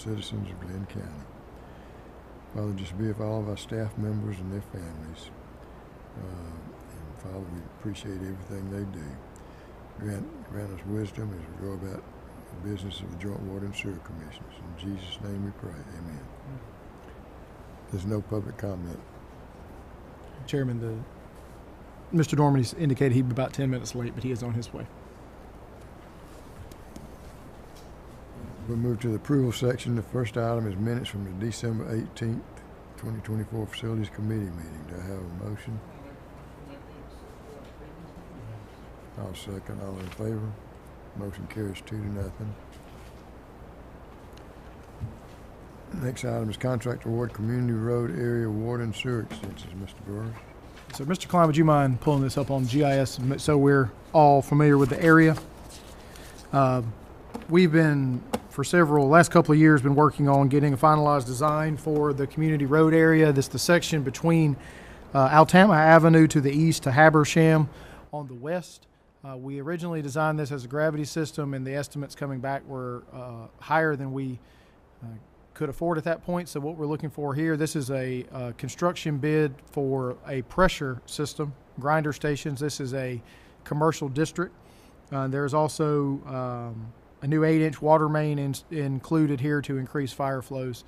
citizens of Glynn County. Father, just be with all of our staff members and their families. And Father, we appreciate everything they do. Grant us wisdom as we go about the business of the Joint Water and Sewer Commissions. In Jesus' name we pray. Amen. There's no public comment. Chairman, Mr. Dorman's indicated he'd be about 10 minutes late, but he is on his way. We'll move to the approval section. The first item is minutes from the December 18th, 2024 Facilities Committee meeting. Do I have a motion? I'll second. All in favor? Motion carries 2-0. Next item is contract award community road area water and sewer extensions. Mr. Burris. So, Mr. Klein, would you mind pulling this up on GIS so we're all familiar with the area? We've been, for last couple of years, been working on getting a finalized design for the community road area. This is the section between Altama Avenue to the east to Habersham on the west. We originally designed this as a gravity system, and the estimates coming back were higher than we could afford at that point. So what we're looking for here, this is a construction bid for a pressure system, grinder stations. This is a commercial district. There's also a new 8-inch water main included here to increase fire flows.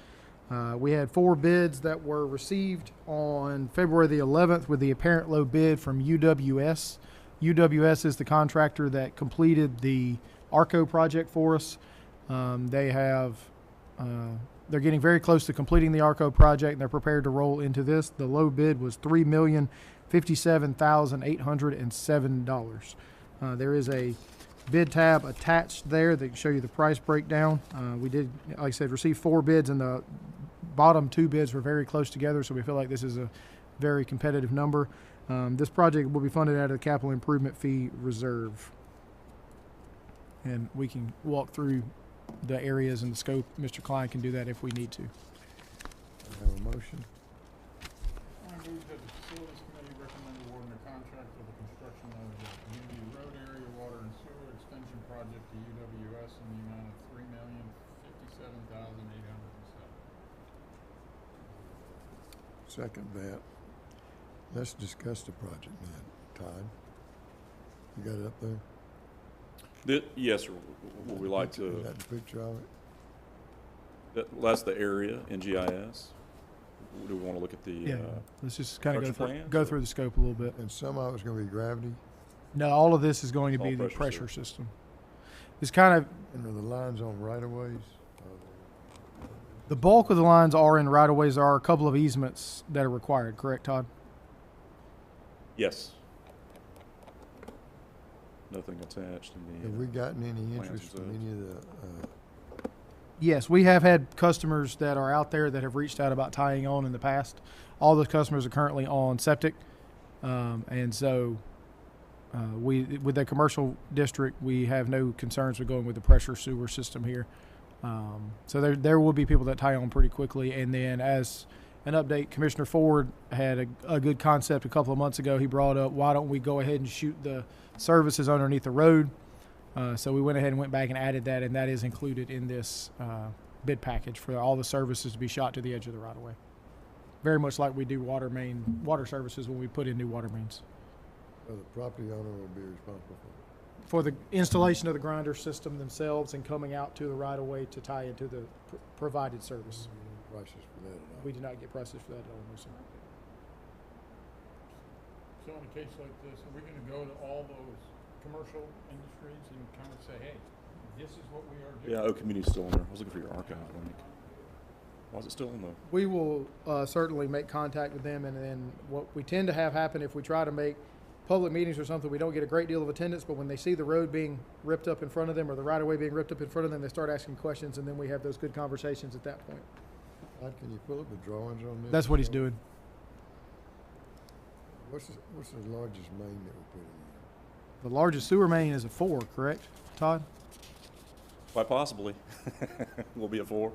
We had 4 bids that were received on February the 11th with the apparent low bid from UWS. UWS is the contractor that completed the ARCO project for us. They're getting very close to completing the ARCO project, and they're prepared to roll into this. The low bid was $3,057,807. There is a bid tab attached there that can show you the price breakdown. We did, like I said, receive 4 bids, and the bottom 2 bids were very close together, so we feel like this is a very competitive number. This project will be funded out of the capital improvement fee reserve. And we can walk through the areas and the scope. Mr. Klein can do that if we need to. I have a motion. I move that the Facilities Committee recommend awarding a contract for the construction of the community road area water and sewer extension project to UWS in the amount of $3,057,807. Second that. Let's discuss the project now. Todd, you got it up there? Yes, sir. Would we like to? Is that the picture of it? That's the area in GIS. Do we want to look at the? Let's just kind of go through the scope a little bit. And some of it's going to be gravity. No, all of this is going to be the pressure system. It's kind of. And are the lines on right-of-ways? The bulk of the lines are in right-of-ways. There are a couple of easements that are required. Correct, Todd? Yes. Nothing attached in the. Have we gotten any interest from any of the? Yes, we have had customers that are out there that have reached out about tying on in the past. All those customers are currently on septic, and so with the commercial district, we have no concerns with going with the pressure sewer system here. So there will be people that tie on pretty quickly. And then, as an update, Commissioner Ford had a good concept a couple of months ago. He brought up, why don't we go ahead and shoot the services underneath the road? So we went ahead and went back and added that, and that is included in this bid package for all the services to be shot to the edge of the right-of-way. Very much like we do water services when we put in new water mains. So the property owner will be responsible for the installation of the grinder system themselves and coming out to the right-of-way to tie into the provided service. Prices for that at all? We do not get prices for that at all, no, sir. So in a case like this, are we going to go to all those commercial industries and kind of say, hey, this is what we are doing? Yeah, Community's still in there. I was looking for your archive link. Why is it still in there? We will certainly make contact with them, and then what we tend to have happen if we try to make public meetings or something, we don't get a great deal of attendance, but when they see the road being ripped up in front of them or the right-of-way being ripped up in front of them, they start asking questions, and then we have those good conversations at that point. Can you pull up the drawings on this? That's what he's doing. What's the largest main that we're putting in? The largest sewer main is a 4, correct, Todd? Quite possibly. Will be a 4.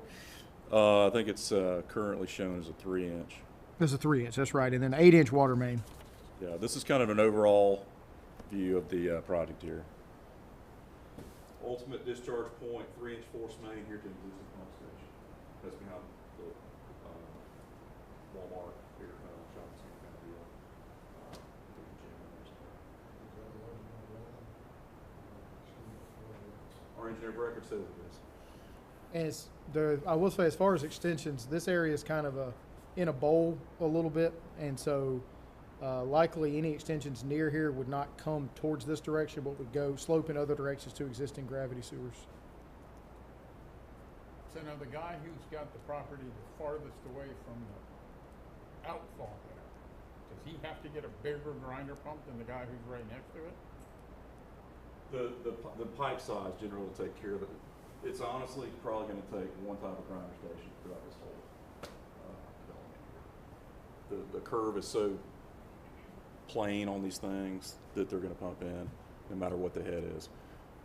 I think it's currently shown as a 3-inch. This is a 3-inch, that's right, and then 8-inch water main. Yeah, this is kind of an overall view of the project here. Ultimate discharge point, 3-inch force main here to the existing pump station. Walmart here, shopping center kind of deal. Big gym in there somewhere. Our engineer of record says it is. And I will say, as far as extensions, this area is kind of in a bowl a little bit, and so likely any extensions near here would not come towards this direction, but would go slope in other directions to existing gravity sewers. So now the guy who's got the property the farthest away from the outfall there, does he have to get a bigger grinder pump than the guy who's right next to it? The pipe size generally will take care of it. It's honestly probably going to take one type of grinder station throughout this whole development here. The curve is so plain on these things that they're going to pump in no matter what the head is.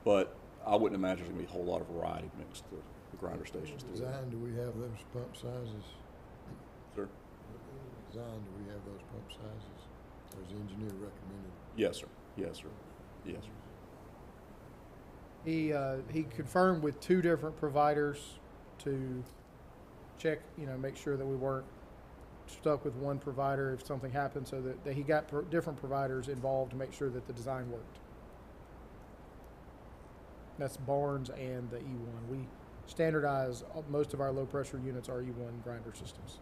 But I wouldn't imagine there's going to be a whole lot of variety mixed through the grinder stations. What design do we have those pump sizes? Sir? What design do we have those pump sizes? Or is the engineer recommended? Yes, sir. Yes, sir. Yes, sir. He confirmed with 2 different providers to check, make sure that we weren't stuck with one provider if something happened, so that he got different providers involved to make sure that the design worked. That's Barnes and the E1. We standardize most of our low pressure units are E1 grinder systems.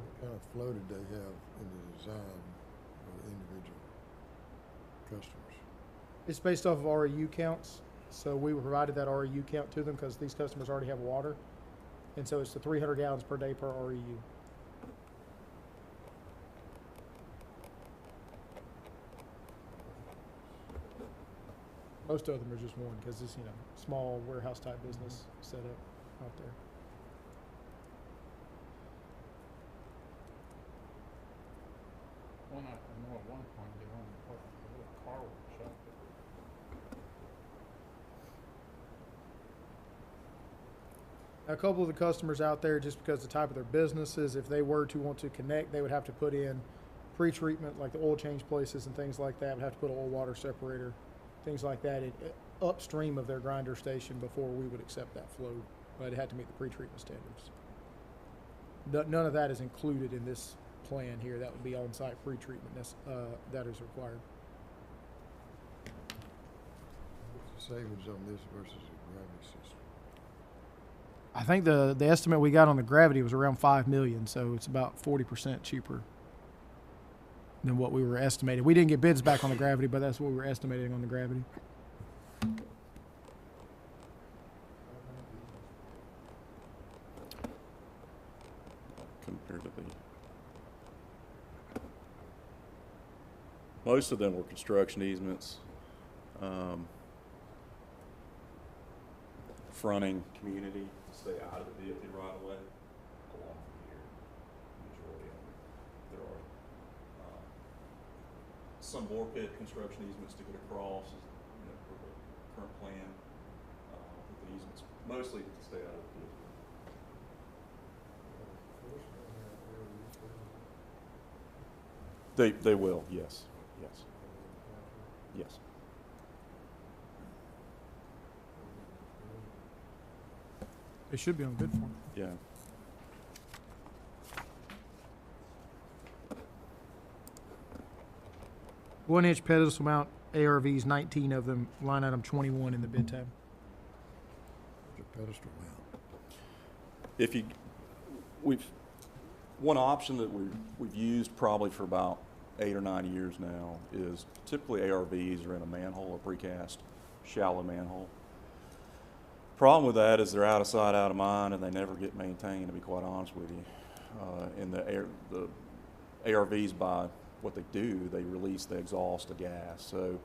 What kind of flow did they have in the design for the individual customers? It's based off of REU counts, so we provided that REU count to them because these customers already have water, and so it's the 300 gallons per day per REU. Most of them are just one because it's small warehouse type business set up out there. Well, I know at one point they wanted to put a little car workshop. A couple of the customers out there, just because the type of their businesses, if they were to want to connect, they would have to put in pre-treatment, like the oil change places and things like that, would have to put an oil water separator, things like that, upstream of their grinder station before we would accept that flow. But it had to meet the pre-treatment standards. None of that is included in this plan here. That would be on-site pre-treatment that is required. What's the savings on this versus a gravity system? I think the estimate we got on the gravity was around $5 million, so it's about 40% cheaper than what we were estimating. We didn't get bids back on the gravity, but that's what we were estimating on the gravity. Compared to most of them were construction easements, fronting community to stay out of the DOT right away along from here. Majority of them. There are some bore pit construction easements to get across, for the current plan. With the easements mostly to stay out of the DOT. They will, yes, yes, yes. They should be on good form. Yeah. One-inch pedestal mount ARVs, 19 of them, line item 21 in the bid tab. There's a pedestal mount. One option that we've used probably for about 8 or 9 years now is typically ARVs are in a manhole, a precast shallow manhole. Problem with that is they're out of sight, out of mind, and they never get maintained, to be quite honest with you. And the ARVs, by what they do, they release the exhaust of gas. So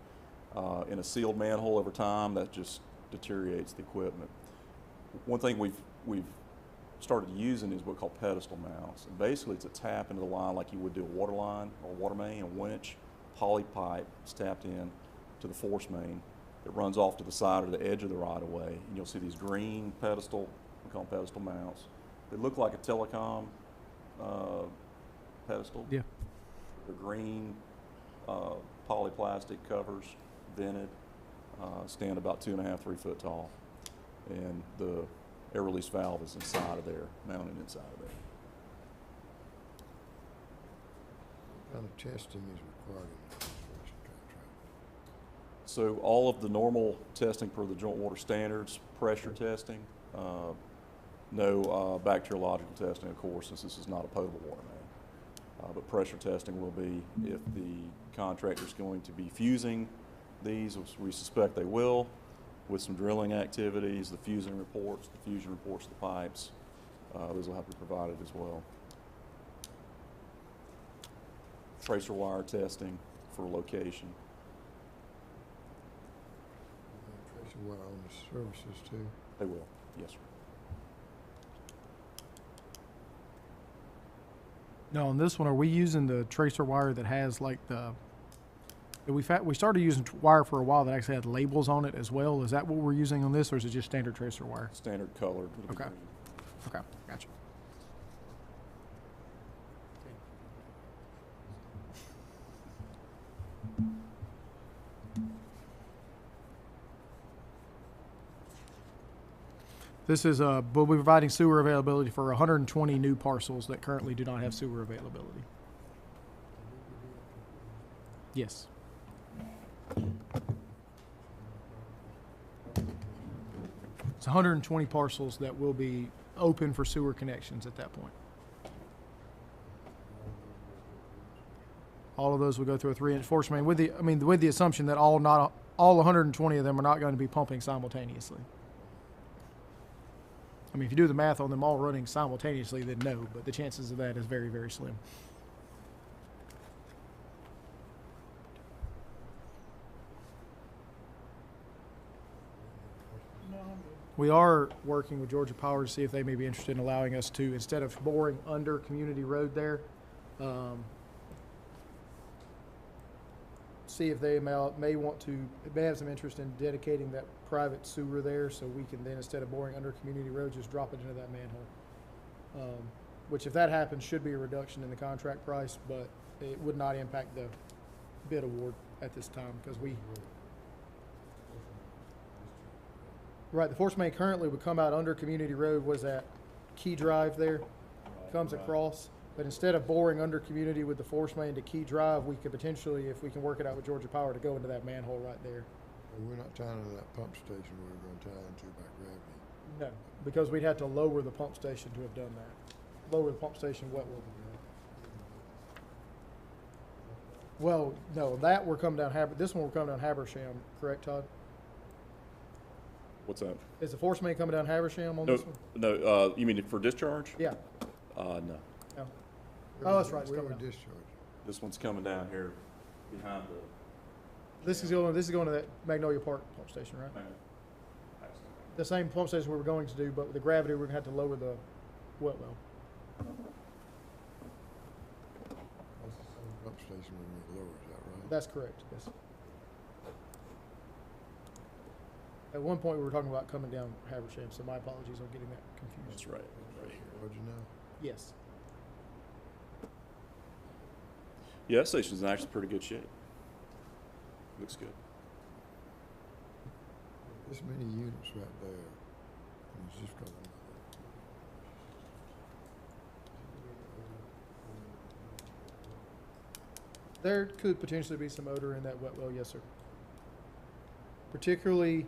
in a sealed manhole over time, that just deteriorates the equipment. One thing we've started using is what we call pedestal mounts. And basically it's a tap into the line like you would do a water line or a water main, a winch, poly pipe is tapped in to the force main that runs off to the side or the edge of the right of way. And you'll see these green pedestal, we call them pedestal mounts. They look like a telecom pedestal. Yeah. They're green polyplastic covers, vented, stand about 2.5, 3 foot tall. And the air release valve is inside of there, mounted inside of there. What kind of testing is required in the construction contract? So all of the normal testing per the joint water standards, pressure testing, no bacteriological testing, of course, since this is not a potable water main. But pressure testing will be if the contractor's going to be fusing these, which we suspect they will, with some drilling activities, the fusion reports of the pipes, those will have to be provided as well. Tracer wire testing for location. Tracer wire on the services too? They will, yes, sir. Now, on this one, are we using the tracer wire that has like we started using wire for a while that actually had labels on it as well. Is that what we're using on this, or is it just standard tracer wire? Standard colored. Okay. Okay, gotcha. This is, we'll be providing sewer availability for 120 new parcels that currently do not have sewer availability. Yes. It's 120 parcels that will be open for sewer connections at that point. All of those will go through a 3-inch force main with the assumption that all 120 of them are not going to be pumping simultaneously. I mean, if you do the math on them all running simultaneously, then no, but the chances of that is very, very slim. We are working with Georgia Power to see if they may be interested in allowing us to, instead of boring under Community Road there, see if they may have some interest in dedicating that private sewer there, so we can then, instead of boring under Community Road, just drop it into that manhole. Which, if that happens, should be a reduction in the contract price, but it would not impact the bid award at this time, because the force main currently would come out under Community Road, was that Key Drive there, comes across. But instead of boring under Community with the force main to Key Drive, we could potentially, if we can work it out with Georgia Power, to go into that manhole right there. And we're not tying into that pump station we're going to tie into by gravity. No, because we'd have to lower the pump station to have done that. Lower the pump station wet well. Well, no, that we're coming down this one we're coming down Habersham, correct, Todd? What's that? Is the force main coming down Habersham on this one? No, you mean for discharge? Yeah. No. No. Oh, that's right. It's Where coming we down. discharge. This one's coming down here behind the. This is going to that Magnolia Park pump station, right? The same pump station we were going to do, but with the gravity, we're going to have to lower the wet well. That's the same pump station when we lower, is that right? That's correct, yes. At one point, we were talking about coming down Habersham, so my apologies on getting that confused. That's right. What'd you know? Yes. Yeah, that station's in actually pretty good shape. Looks good. This many units right there. And it's just going There could potentially be some odor in that wet well, yes, sir. Particularly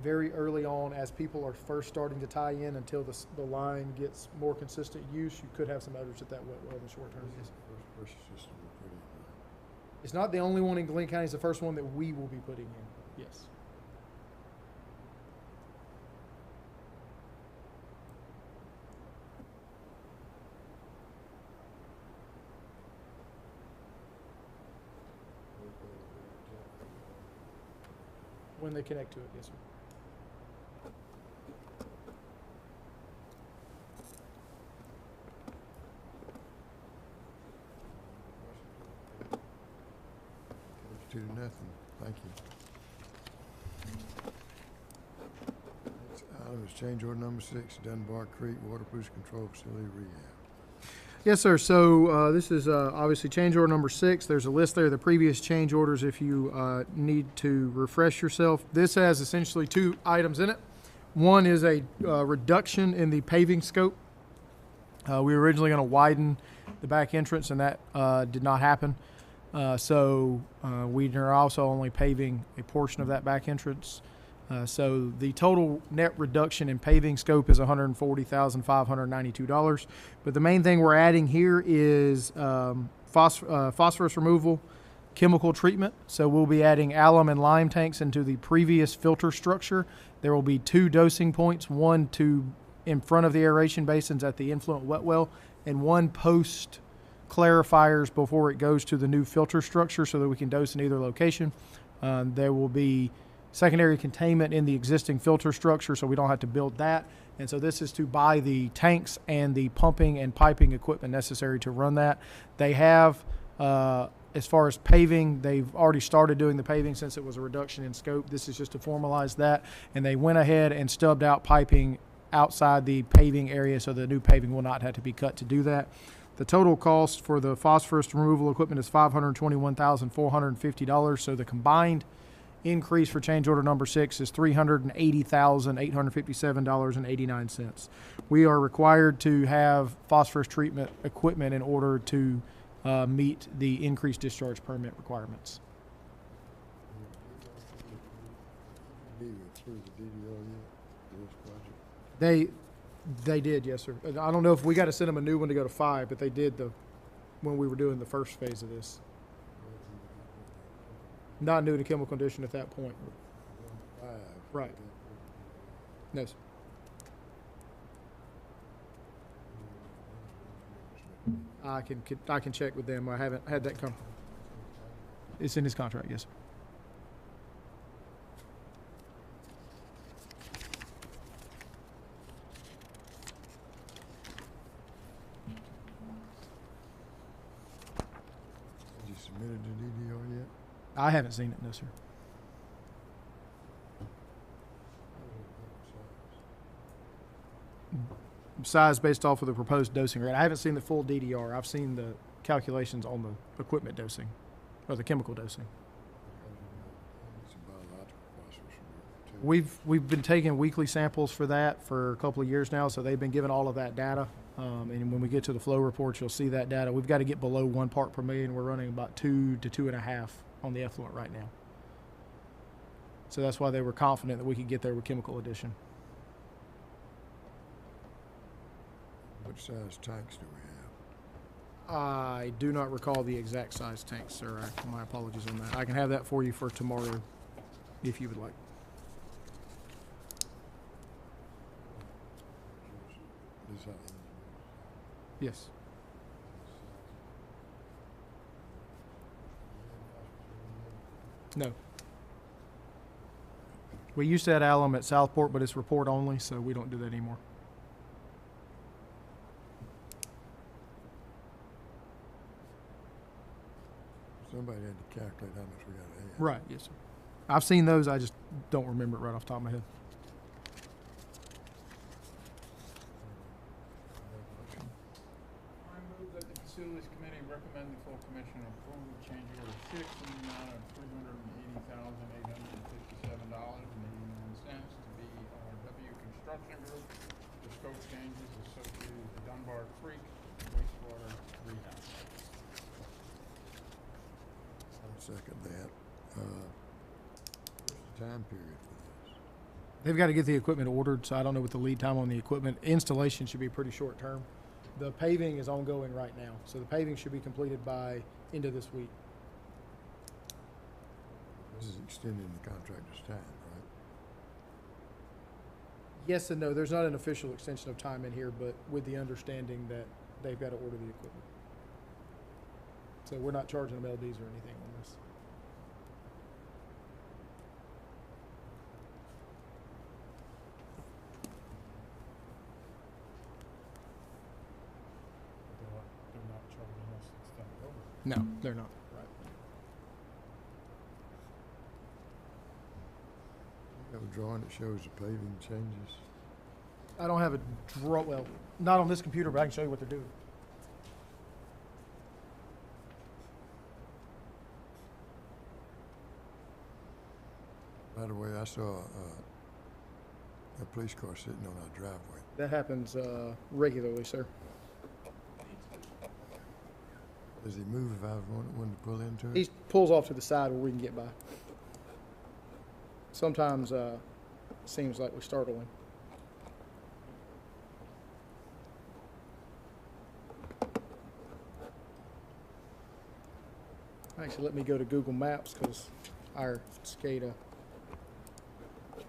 very early on, as people are first starting to tie in until the line gets more consistent use, you could have some odors at that wet well in the short term. Yes. First pressure system we put in. It's not the only one in Glynn County. It's the first one that we will be putting in. Yes. When they connect to it, yes, sir. Two to nothing. Thank you. Next item is change order number 6, Dunbar Creek Water Pollution Control Facility Rehab. Yes, sir. So this is obviously change order number 6. There's a list there of the previous change orders if you need to refresh yourself. This has essentially 2 items in it. One is a reduction in the paving scope. We were originally going to widen the back entrance, and that did not happen. So we are also only paving a portion of that back entrance. So the total net reduction in paving scope is $140,592. But the main thing we're adding here is phosphorus removal, chemical treatment. So we'll be adding alum and lime tanks into the previous filter structure. There will be 2 dosing points, one in front of the aeration basins at the influent wet well, and 1 post clarifiers before it goes to the new filter structure so that we can dose in either location. There will be secondary containment in the existing filter structure, so we don't have to build that. And so this is to buy the tanks and the pumping and piping equipment necessary to run that. They have, as far as paving, they've already started doing the paving since it was a reduction in scope. This is just to formalize that. And they went ahead and stubbed out piping outside the paving area, so the new paving will not have to be cut to do that. The total cost for the phosphorus removal equipment is $521,450. So the combined increase for change order number 6 is $380,857.89. We are required to have phosphorus treatment equipment in order to meet the increased discharge permit requirements. Through the DDR yet for this project? They did, yes, sir. I don't know if we got to send them a new one to go to 5, but they did when we were doing the first phase of this. Not new to chemical condition at that point. 5. Right. No, sir. I can check with them. I haven't had that come. It's in his contract, yes, sir. Have you submitted to DDR yet? I haven't seen it, no, sir. Size based off of the proposed dosing rate. I haven't seen the full DDR. I've seen the calculations on the equipment dosing, or the chemical dosing. It's a biological phosphorus removal, too. We've been taking weekly samples for that for a couple of years now, so they've been given all of that data. And when we get to the flow reports, you'll see that data. We've got to get below 1 part per million. We're running about 2 to 2.5 on the effluent right now. So that's why they were confident that we could get there with chemical addition. What size tanks do we have? I do not recall the exact size tank, sir. My apologies on that. I can have that for you for tomorrow if you would like. Is that Yes. No. We used to have alum at Southport, but it's report only, so we don't do that anymore. somebody had to calculate how much we got to add. Right, yes, sir. I've seen those, I just don't remember it right off the top of my head. I move that the Facilities Committee recommend the full commission approve change order 6 in the amount of $380,857.89 to BGJWSC Construction Group for scope changes associated with the Dunbar Creek wastewater rehab. I'll second that. What's the time period for this? They've got to get the equipment ordered, so I don't know what the lead time on the equipment. Installation should be pretty short term. The paving is ongoing right now, so the paving should be completed by end of this week. This is extending the contractor's time, right? Yes and no. There's not an official extension of time in here, but with the understanding that they've got to order the equipment. So we're not charging them LDs or anything on this. They're not charging us to extend it over. No, they're not. Right. You have a drawing that shows the paving changes. I don't have a draw, well, not on this computer, but I can show you what they're doing. By the way, I saw a police car sitting on our driveway. That happens regularly, sir. Does he move if I wanted one to pull into it? He pulls off to the side where we can get by. Sometimes seems like we startle him. Actually, let me go to Google Maps because our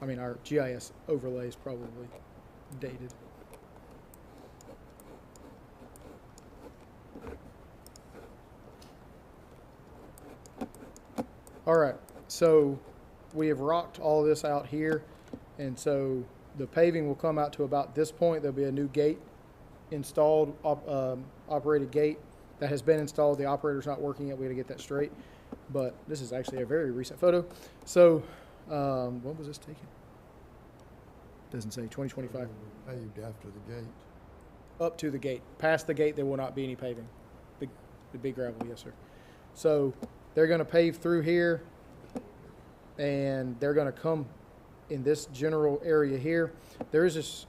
our GIS overlay is probably dated. All right, so we have rocked all this out here, and so the paving will come out to about this point. There'll be a new gate installed, operated gate that has been installed. The operator's not working yet. We got to get that straight. But this is actually a very recent photo. So, when was this taken? Doesn't say, 2025. Paved after the gate. Up to the gate. Past the gate, there will not be any paving. The big gravel, yes, sir. So, they're going to pave through here, and they're going to come in this general area here. There is this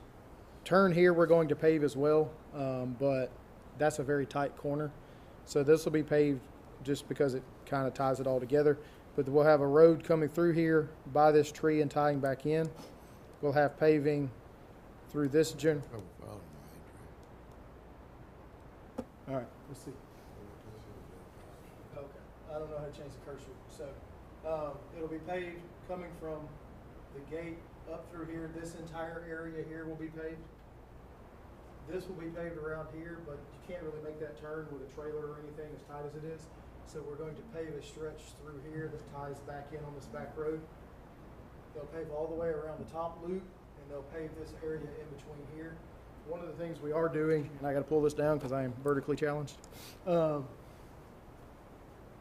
turn here we're going to pave as well, but that's a very tight corner. So this will be paved just because it kind of ties it all together. But we'll have a road coming through here by this tree and tying back in. We'll have paving through this Oh, following All right, let's see. Okay, I don't know how to change the cursor. So it'll be paved coming from the gate up through here. This entire area here will be paved. This will be paved around here, but you can't really make that turn with a trailer or anything as tight as it is. So we're going to pave a stretch through here that ties back in on this back road. They'll pave all the way around the top loop, and they'll pave this area in between here. One of the things we are doing, and I got to pull this down because I am vertically challenged.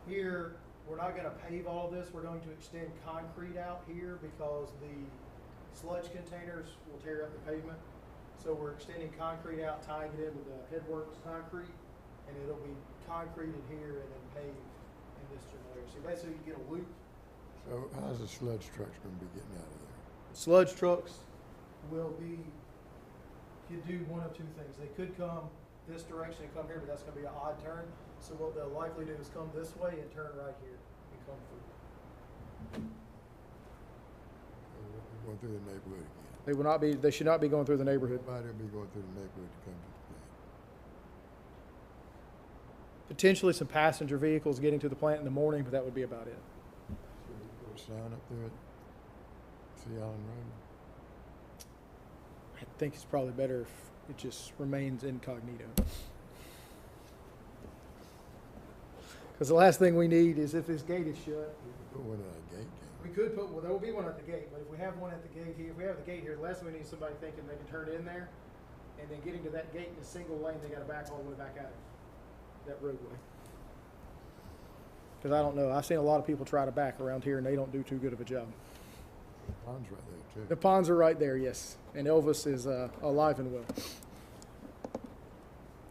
Here, we're not going to pave all of this. We're going to extend concrete out here because the sludge containers will tear up the pavement. So we're extending concrete out, tying it in with the Headworks concrete, and it'll be concreted here and then paved in this general area. So basically you get a loop. So how's the sludge trucks going to be getting out of there? Sludge trucks could do one of two things. They could come this direction and come here, but that's going to be an odd turn. So what they'll likely do is come this way and turn right here and come through. We're going through the neighborhood again. They will not be. They should not be going through the neighborhood. Everybody will be going through the neighborhood to come to the plant. Potentially some passenger vehicles getting to the plant in the morning, but that would be about it. Should we put a sign up there at Sea Island Road? I think it's probably better if it just remains incognito. Because the last thing we need is if this gate is shut. We can put one at a gate, can't We could put, well, there will be one at the gate, but if we have one at the gate here, if we have the gate here, the last thing we need is somebody thinking they can turn in there, and then getting to that gate in a single lane, they gotta back all the way back out of that roadway. Because I don't know, I've seen a lot of people try to back around here, and they don't do too good of a job. The pond's right there too. The ponds are right there, yes, and Elvis is alive and well.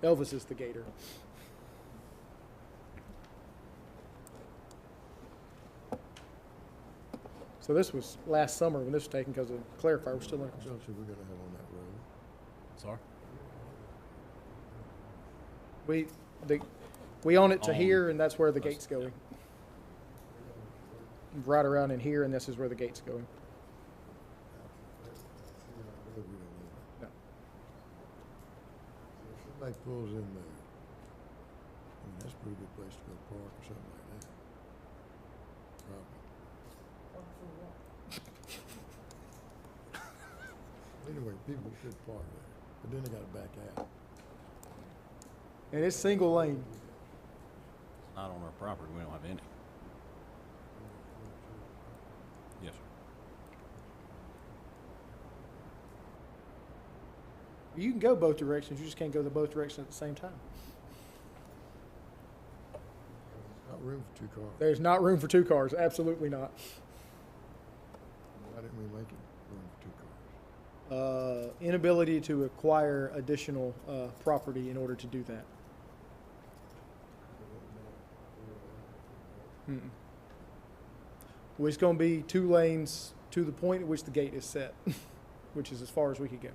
Elvis is the gator. So this was last summer when this was taken because the clarifier was still in. What else are we going to have on that road? Sorry? We own it to On here, and that's where the this, gate's going. Right around in here, and this is where the gate's going. We don't need it. No. So if somebody pulls in there, I mean, that's a pretty good place to go park or something like that. Probably. Anyway, people could park there, but then they got to back out. And it's single lane. It's not on our property, we don't have any. Yes, sir. You can go both directions, you just can't go the both directions at the same time. There's not room for two cars. There's not room for two cars, absolutely not. Why didn't we make it room for two cars? Inability to acquire additional property in order to do that. Mm-mm. Well, it's going to be two lanes to the point at which the gate is set. which is as far as we could go.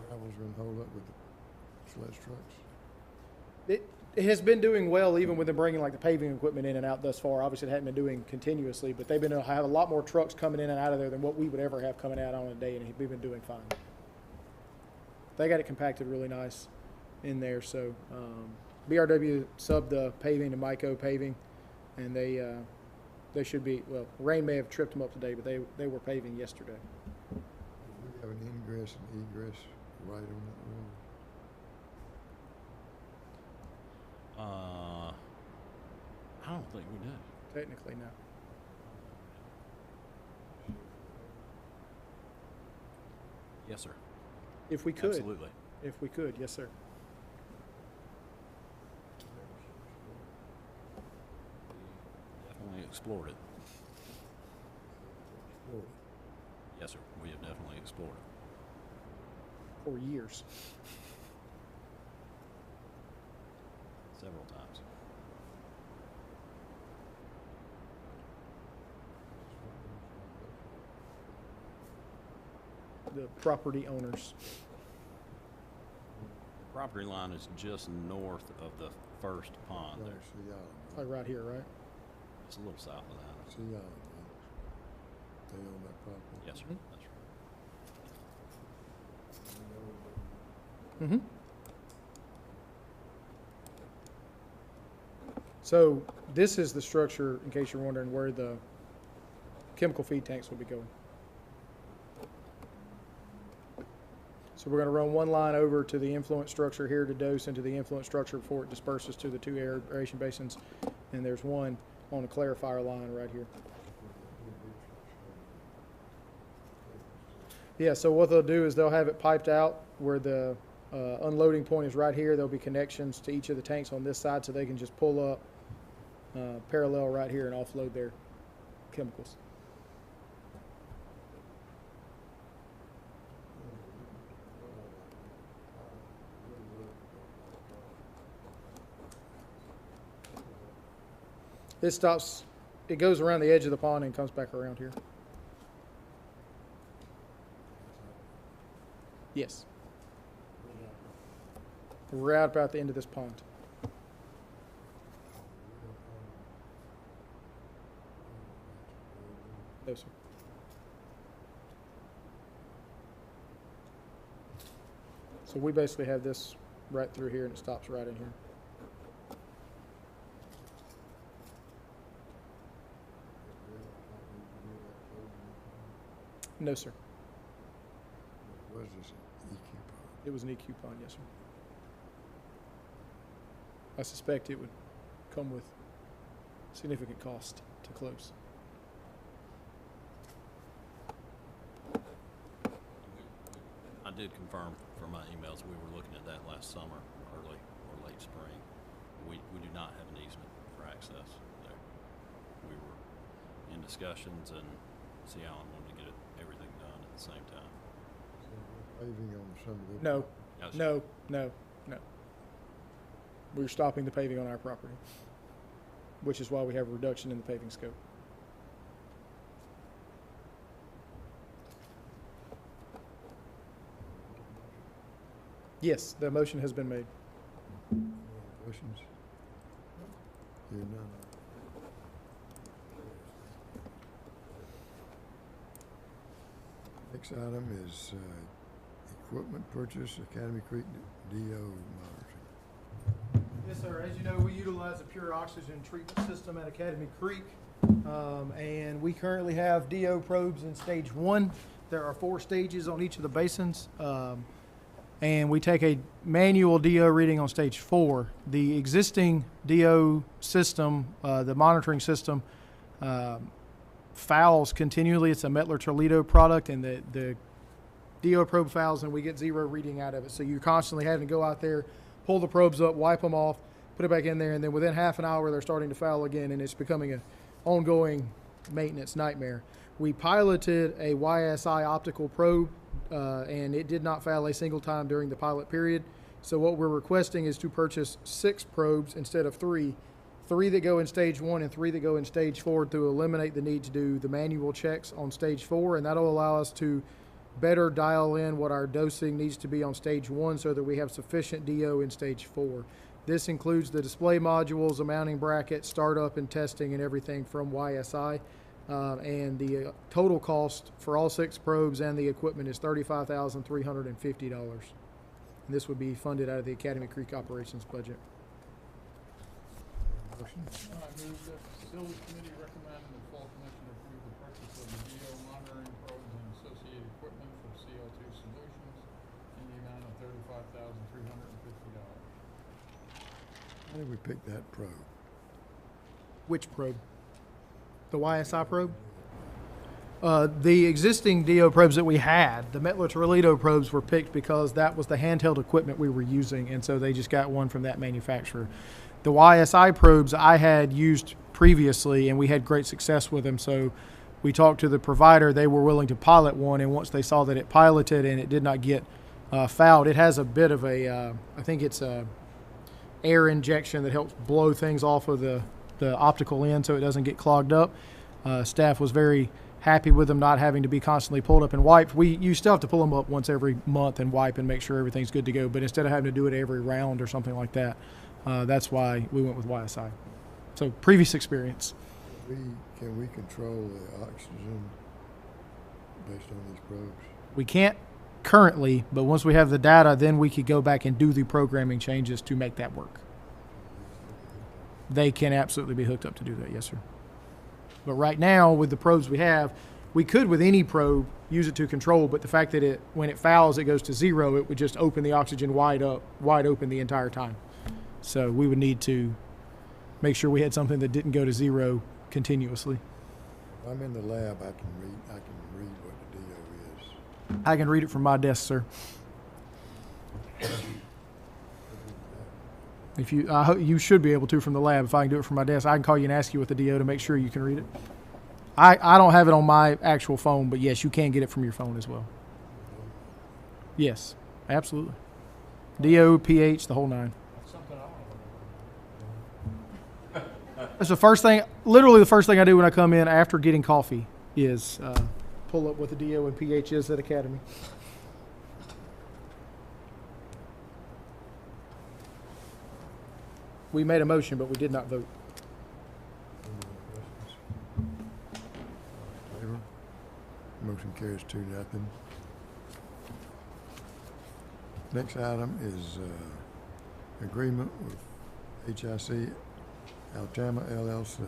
Gravel's gonna hold up with the sledge trucks. It has been doing well, even with them bringing like the paving equipment in and out thus far. Obviously, it hadn't been doing continuously, but they've been have a lot more trucks coming in and out of there than what we would ever have coming out on a day, and we've been doing fine. They got it compacted really nice in there. So BRW subbed the paving to Myco Paving, and they should be, well, rain may have tripped them up today, but they were paving yesterday. We have an ingress and egress right on that road. I don't think we do. Technically, no. Yes, sir. If we could. Absolutely. If we could, yes, sir. Definitely explored it. Yes, sir. We have definitely explored it. For years. Several times. The property owners. Property line is just north of the first pond Right, there. Sea Island. Like right here, right? It's a little south of that. Sea Island, right? They own that property. Yes, sir. Mhm. That's right. Mm-hmm. So this is the structure, in case you're wondering, where the chemical feed tanks will be going. So we're going to run one line over to the influent structure here to dose into the influent structure before it disperses to the two aeration basins. And there's one on a clarifier line right here. Yeah, so what they'll do is they'll have it piped out where the unloading point is right here. There'll be connections to each of the tanks on this side, so they can just pull up parallel right here and offload their chemicals. It stops, it goes around the edge of the pond and comes back around here. Yes. We're out about the end of this pond. No, sir. So we basically have this right through here and it stops right in here. No, sir. Was this an EQ pond? It was an EQ pond, yes, sir. I suspect it would come with significant cost to close. I did confirm from my emails, we were looking at that last summer, early or late spring. We do not have an easement for access there. We were in discussions and C. Allen wanted to get everything done at the same time. Paving on some of the. No, Yes, sir. no. We're stopping the paving on our property, which is why we have a reduction in the paving scope. Yes, the motion has been made. Questions? Hear none. Next item is equipment purchase, Academy Creek DO monitoring. Yes, sir. As you know, we utilize a pure oxygen treatment system at Academy Creek, and we currently have DO probes in stage 1. There are 4 stages on each of the basins, and we take a manual DO reading on stage 4. The existing DO system, the monitoring system, fouls continually. It's a Mettler-Toledo product, and the DO probe fouls, and we get 0 reading out of it. So you're constantly having to go out there, pull the probes up, wipe them off, put it back in there, and then within half an hour they're starting to foul again, and it's becoming an ongoing maintenance nightmare. We piloted a YSI optical probe, and it did not foul a single time during the pilot period. So what we're requesting is to purchase 6 probes instead of 3 3 that go in stage 1 and 3 that go in stage 4 to eliminate the need to do the manual checks on stage 4, and that'll allow us to better dial in what our dosing needs to be on stage 1 so that we have sufficient DO in stage 4. This includes the display modules, a mounting bracket, startup and testing, and everything from YSI. And the total cost for all 6 probes and the equipment is $35,350. And this would be funded out of the Academy Creek operations budget. Motion? I move that the Facilities Committee recommend the Fall Commission approve the purchase of the DO monitoring probes and associated equipment from CO2 Solutions in the amount of $35,350. How did we pick that probe? Which probe? The YSI probe? The existing DO probes that we had, the Mettler-Toledo probes, were picked because that was the handheld equipment we were using, and so they just got one from that manufacturer. The YSI probes I had used previously, and we had great success with them, so we talked to the provider. They were willing to pilot one, and once they saw that it piloted and it did not get fouled, it has a bit of a, I think it's a air injection that helps blow things off of the optical end so it doesn't get clogged up. Staff was very happy with them not having to be constantly pulled up and wiped. You still have to pull them up once every month and wipe and make sure everything's good to go, but instead of having to do it every round or something like that, that's why we went with YSI. So previous experience. Can we control the oxygen based on these probes? We can't currently, but once we have the data, then we could go back and do the programming changes to make that work. They can absolutely be hooked up to do that, yes, sir. But right now, with the probes we have, we could, with any probe, use it to control, but the fact that when it fouls, it goes to 0, it would just open the oxygen wide open the entire time. So we would need to make sure we had something that didn't go to 0 continuously. If I'm in the lab, I can read what the DO is. I can read it from my desk, sir. If you should be able to from the lab. If I can do it from my desk, I can call you and ask you what the DO to make sure you can read it. I don't have it on my actual phone, but yes, you can get it from your phone as well. Yes, absolutely. DO, pH, the whole 9. That's something I want to. That's the first thing, literally the first thing I do when I come in after getting coffee is pull up what the DO and pH is at Academy. We made a motion, but we did not vote. Any more questions? All in favor? Motion carries 2-0. Next item is agreement with HIC Altama LLC.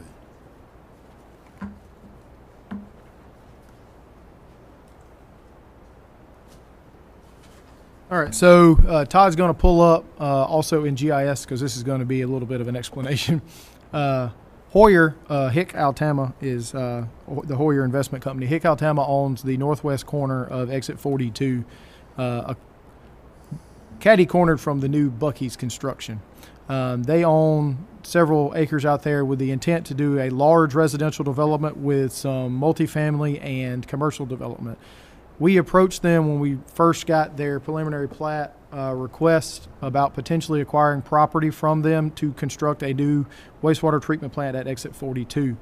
All right, so Todd's going to pull up also in GIS because this is going to be a little bit of an explanation. Hoyer, Hick Altama is the Hoyer Investment Company. Hick Altama owns the northwest corner of Exit 42, catty-cornered from the new Buc-ee's construction. They own several acres out there with the intent to do a large residential development with some multifamily and commercial development. We approached them when we first got their preliminary plat request about potentially acquiring property from them to construct a new wastewater treatment plant at Exit 42.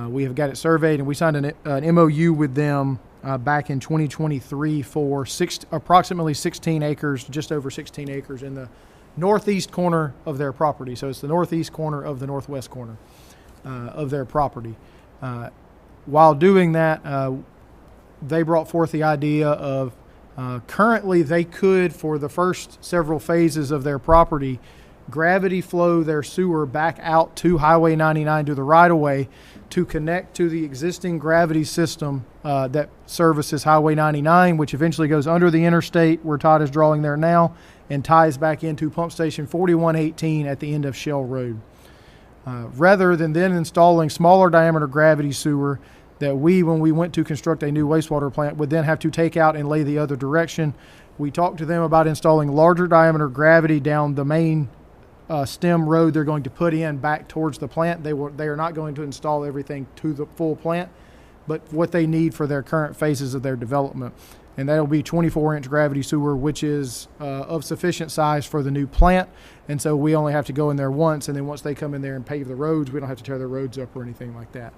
We have got it surveyed, and we signed an MOU with them back in 2023 for approximately 16 acres, just over 16 acres in the northeast corner of their property. So it's the northeast corner of the northwest corner of their property. While doing that, they brought forth the idea of currently they could, for the first several phases of their property, gravity flow their sewer back out to Highway 99 to the right-of-way to connect to the existing gravity system that services Highway 99, which eventually goes under the interstate where Todd is drawing there now and ties back into Pump Station 4118 at the end of Shell Road. Rather than then installing smaller diameter gravity sewer that when we went to construct a new wastewater plant, would then have to take out and lay the other direction. We talked to them about installing larger diameter gravity down the main stem road they're going to put in back towards the plant. They are not going to install everything to the full plant, but what they need for their current phases of their development. and that'll be 24-inch gravity sewer, which is of sufficient size for the new plant. And so we only have to go in there once, and then once they come in there and pave the roads, we don't have to tear their roads up or anything like that.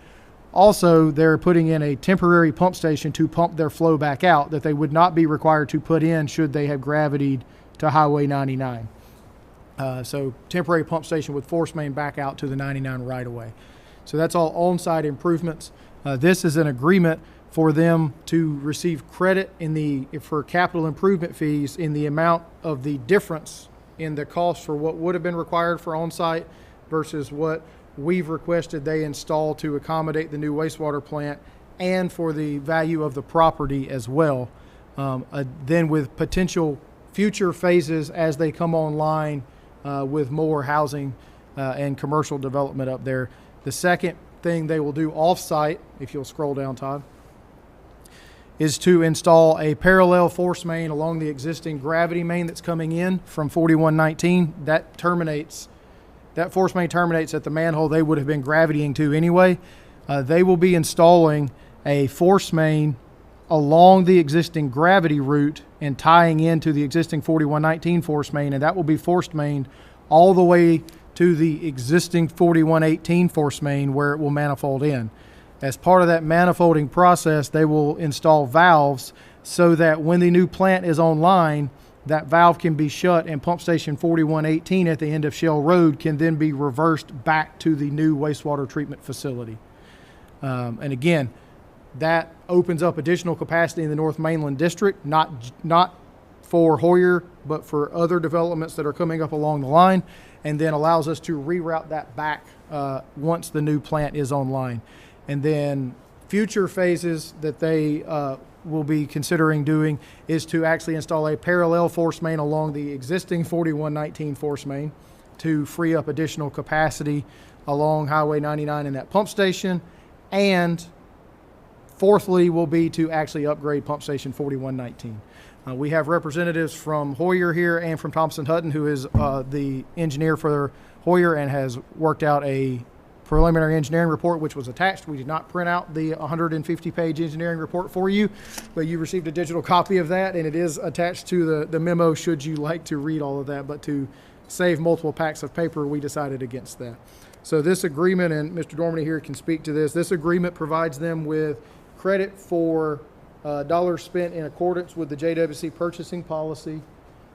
Also, they're putting in a temporary pump station to pump their flow back out that they would not be required to put in should they have gravitied to Highway 99. So temporary pump station with force main back out to the 99 right away. So that's all on-site improvements. This is an agreement for them to receive credit for capital improvement fees in the amount of the difference in the cost for what would have been required for on-site versus what we've requested they install to accommodate the new wastewater plant, and for the value of the property as well. Then with potential future phases as they come online with more housing and commercial development up there. The second thing they will do off-site, if you'll scroll down, Todd, is to install a parallel force main along the existing gravity main that's coming in from 4119. That force main terminates at the manhole they would have been gravitying to anyway. They will be installing a force main along the existing gravity route and tying into the existing 4119 force main, and that will be forced mained all the way to the existing 4118 force main where it will manifold in. As part of that manifolding process, they will install valves so that when the new plant is online, that valve can be shut and pump station 4118 at the end of Shell Road can then be reversed back to the new wastewater treatment facility. And again, that opens up additional capacity in the North Mainland District, not for Hoyer, but for other developments that are coming up along the line, and then allows us to reroute that back once the new plant is online. And then future phases that they will be considering doing is to actually install a parallel force main along the existing 4119 force main to free up additional capacity along Highway 99 in that pump station. And fourthly will be to actually upgrade pump station 4119. We have representatives from Hoyer here and from Thompson Hutton, who is the engineer for Hoyer and has worked out a preliminary engineering report, which was attached. We did not print out the 150-page engineering report for you, but you received a digital copy of that, and it is attached to the memo should you like to read all of that. But to save multiple packs of paper, we decided against that. So this agreement, and Mr. Dorminey here can speak to this agreement provides them with credit for dollars spent in accordance with the JWSC purchasing policy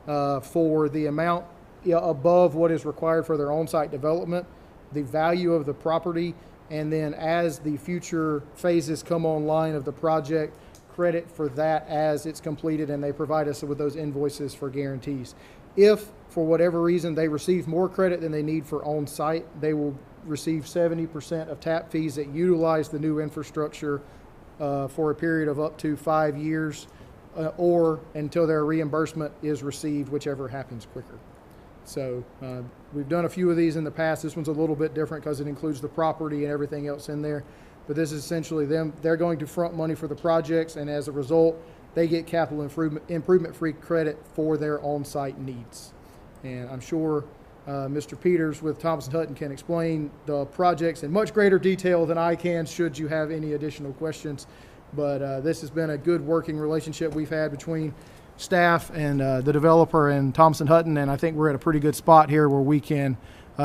for the amount above what is required for their on-site development, the value of the property, and then as the future phases come online of the project, credit for that as it's completed, and they provide us with those invoices for guarantees. If, for whatever reason, they receive more credit than they need for on-site, they will receive 70% of tap fees that utilize the new infrastructure for a period of up to 5 years or until their reimbursement is received, whichever happens quicker. So we've done a few of these in the past. This one's a little bit different because it includes the property and everything else in there. But this is essentially them. They're going to front money for the projects, and as a result, they get capital improvement free credit for their on-site needs. And I'm sure Mr. Peters with Thompson Hutton can explain the projects in much greater detail than I can should you have any additional questions. But this has been a good working relationship we've had between staff and the developer and Thompson Hutton, and I think we're at a pretty good spot here where we can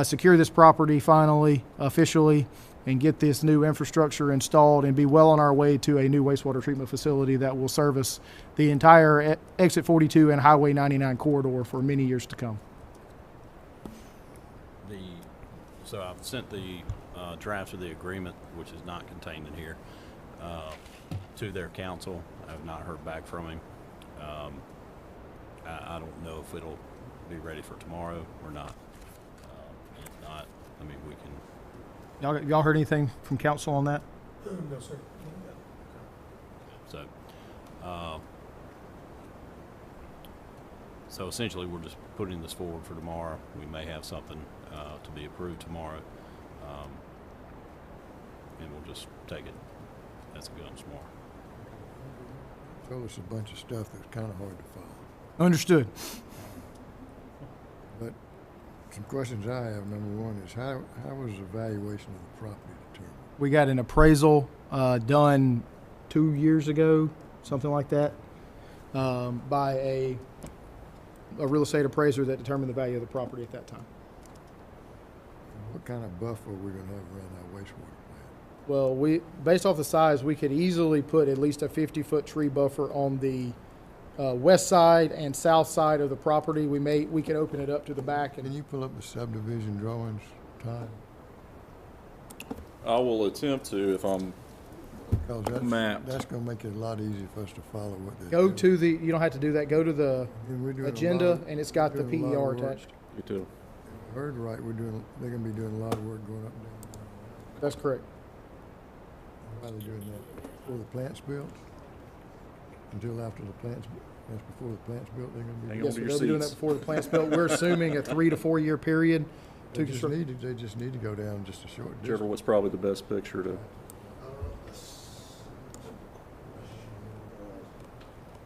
secure this property finally, officially, and get this new infrastructure installed and be well on our way to a new wastewater treatment facility that will service the entire Exit 42 and Highway 99 corridor for many years to come. So I've sent the drafts of the agreement, which is not contained in here, to their counsel. I have not heard back from him. I don't know if it'll be ready for tomorrow or not. If not, I mean, we can. Y'all heard anything from council on that? No, sir. So essentially, we're just putting this forward for tomorrow. We may have something to be approved tomorrow, and we'll just take it as it goes tomorrow. Told us a bunch of stuff that's kind of hard to follow. Understood. But some questions I have, number one, is how was the valuation of the property determined? We got an appraisal done 2 years ago, something like that. by a real estate appraiser that determined the value of the property at that time. What kind of buffer are we gonna have around our wastewater plant? Well, based off the size, we could easily put at least a 50-foot tree buffer on the west side and south side of the property. We could open it up to the back Can and you pull up the subdivision drawings, Todd? I will attempt to if I'm Because Mapped. that's gonna make it a lot easier for us to follow what they're go doing. to the, you don't have to do that, go to the And we're doing a lot agenda of- and it's got the we're doing a lot PER of work. attached. you too. If I heard right, they're gonna be doing a lot of work going up and down. That's correct. Why are they doing that? Before the plant's built? Until after the plant's, that's before the plant's built, they're gonna be Hang doing on Yes, to sir, your they'll be doing that seats. before the plant's built. We're assuming a 3 to 4 year period They to just construct. they just need to go down just a short Whichever distance. what's probably the best picture to.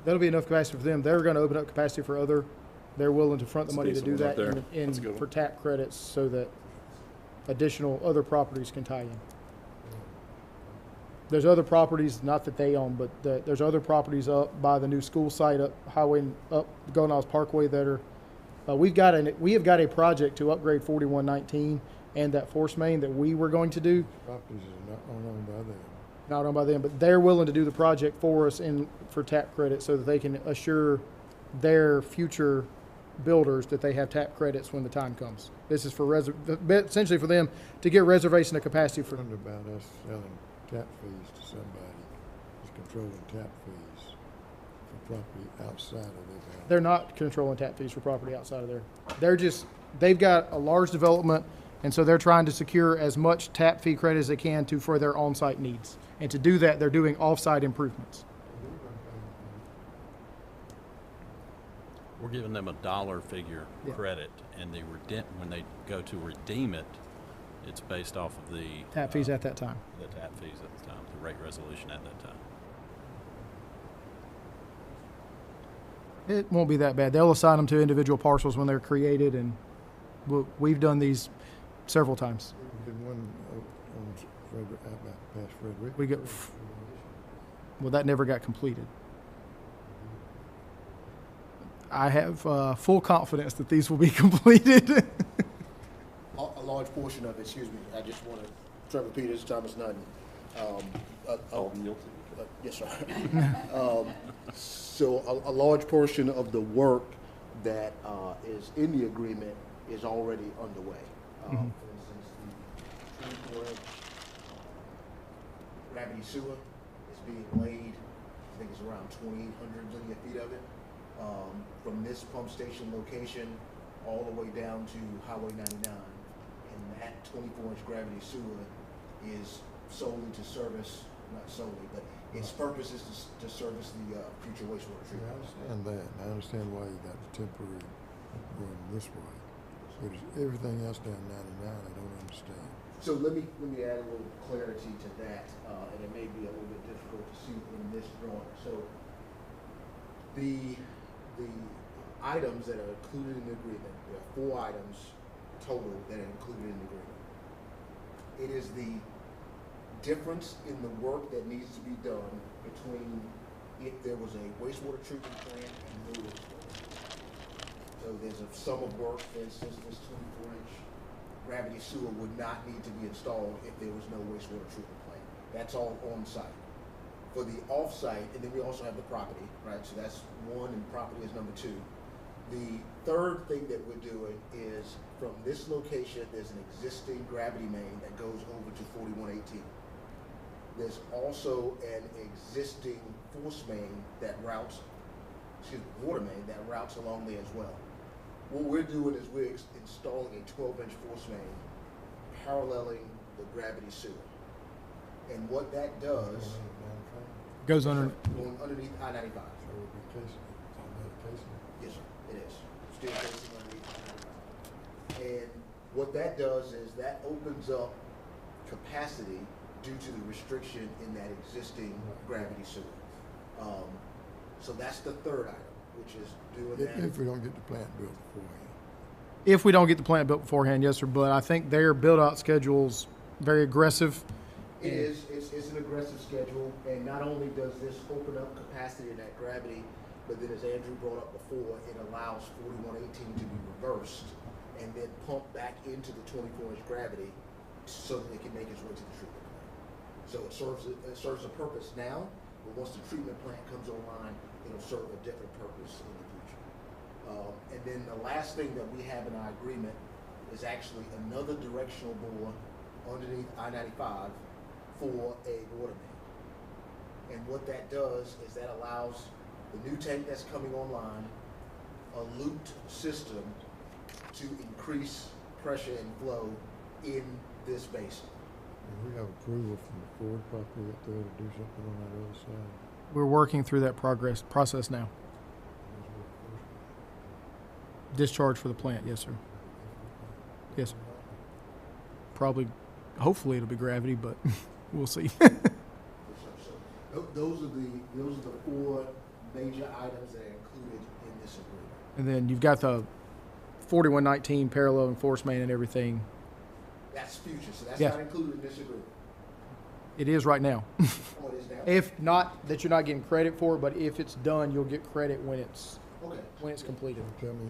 That'll be enough capacity for them. They're gonna open up capacity for other, they're willing to front the That's a money to decent do one right that there. in That's a good one. for TAP credits so that additional other properties can tie in. There's other properties, not that they own, but there's other properties up by the new school site, up highway, up Gonals Parkway that are, we have got a project to upgrade 4119 and that force main that we were going to do, Properties are not owned by them. not owned by them, but they're willing to do the project for us for TAP credit so that they can assure their future builders that they have TAP credits when the time comes. This is for essentially for them to get reservation of capacity for. Wonder about us selling tap fees to somebody who's controlling tap fees for property outside of their boundaries. They're not controlling tap fees for property outside of there. They've got a large development, and so they're trying to secure as much tap fee credit as they can for their on-site needs. And to do that, they're doing off-site improvements. We're giving them a dollar figure Yeah. credit, and when they go to redeem it, it's based off of the Tap fees at that time. the tap fees at the time, the rate resolution at that time. It won't be that bad. They'll assign them to individual parcels when they're created, and we've done these several times. We did one on Frederick, out by past Frederick. We get, well, that never got completed. I have full confidence that these will be completed. A large portion of it, excuse me, I just want to, Trevor Peters, Thomas Nutton. I'll yield to you. Yes, sir. So a large portion of the work that is in the agreement is already underway. For instance, the 24-inch gravity sewer is being laid, I think it's around 2,800 linear feet of it, from this pump station location all the way down to Highway 99. And that 24-inch gravity sewer is solely to service, not solely, but its purpose is to service the future wastewater Yeah, I treatment. understand that. I understand why you got the temporary going this way. But everything else down 99, I don't understand. So let me add a little clarity to that, and it may be a little bit difficult to see in this drawing. So the items that are included in the agreement, there are 4 items total that are included in the agreement. It is the difference in the work that needs to be done between if there was a wastewater treatment plant and no wastewater. So there's a sum of work, for instance, this 24-inch gravity sewer would not need to be installed if there was no wastewater treatment plant. That's all on site. For the off-site, and then we also have the property, right? So that's 1 and property is number 2. The third thing that we're doing is from this location, there's an existing gravity main that goes over to 4118. There's also an existing force main that routes, water main that routes along there as well. What we're doing is we're installing a 12-inch force main paralleling the gravity sewer. And what that does, Goes under, going underneath I-95. So we'll be casing it. It's on that casing. Yes, sir, it is. Still facing underneath I-95. And what that does is that opens up capacity due to the restriction in that existing gravity sewer. So that's the third item, which is doing that. If we don't get the plant built beforehand. if we don't get the plant built beforehand, yes, sir, but I think their build-out schedule's very aggressive. It is. It's an aggressive schedule, and not only does this open up capacity in that gravity but then as Andrew brought up before, it allows 4118 to be reversed and then pumped back into the 24-inch gravity so that it can make its way to the treatment plant. So it serves a purpose now, but once the treatment plant comes online, it'll serve a different purpose in the future. And then the last thing that we have in our agreement is actually another directional bore underneath I-95 for a water main. And what that does is that allows the new tank that's coming online a looped system to increase pressure and flow in this basin. And we have approval from the Ford property up there to do something on that other side. We're working through that process now. Discharge for the plant, yes, sir. Yes, sir. Probably, hopefully it'll be gravity, but we'll see. So those are the four major items that are included in this agreement. And then you've got the 4119 parallel and force main and everything. That's future, so that's Yeah. not included in this agreement. It is right now. Oh, it is now? If not, that you're not getting credit for it, but if it's done, you'll get credit when it's Okay. completed.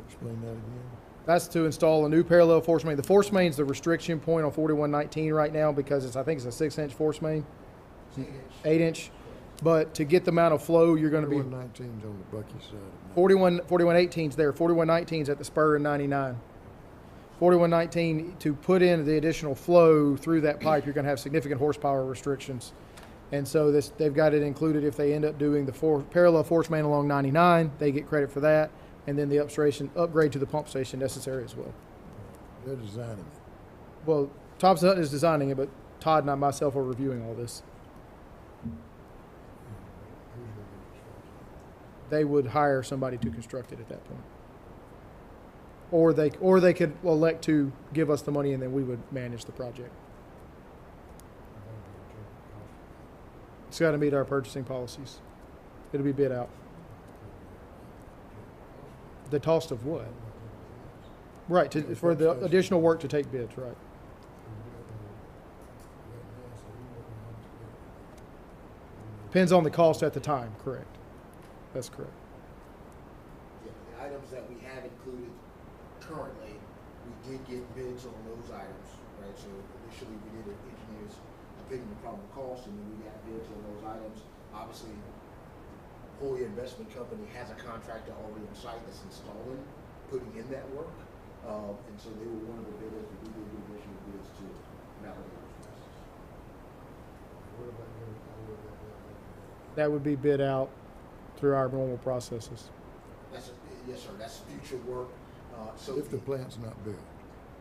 Explain that again. That's to install a new parallel force main. The force main's the restriction point on 4119 right now because I think it's a 6-inch force main, 8-inch. But to get the amount of flow, you're going to be 4119's on the Bucky side of 4118's there. 4119's at the spur in 99. 4119, to put in the additional flow through that pipe, you're going to have significant horsepower restrictions. And so they've got it included if they end up doing the parallel force main along 99, they get credit for that. And then the upgrade to the pump station necessary as well. They're designing it. Well, Thompson Hutton is designing it, but Todd and myself are reviewing all this. Who's going to construct They would hire somebody to construct it at that point. Or they could elect to give us the money and then we would manage the project. It's got to meet our purchasing policies. It'll be bid out. The cost of what? Right, for the additional work to take bids, right. Depends on the cost at the time, correct. That's correct. Yeah, the items that we have included currently, we did get bids on those items, right? So initially we did an engineer's opinion of probable cost, and then we got bids on those items. Obviously, Hoya Investment Company has a contractor already on site that's installing, putting in that work. And so they were one of the bidders that we did the additional bids to validate those prices. What about That would be bid out through our normal processes. Yes, sir, that's future work. So if the plant's not built?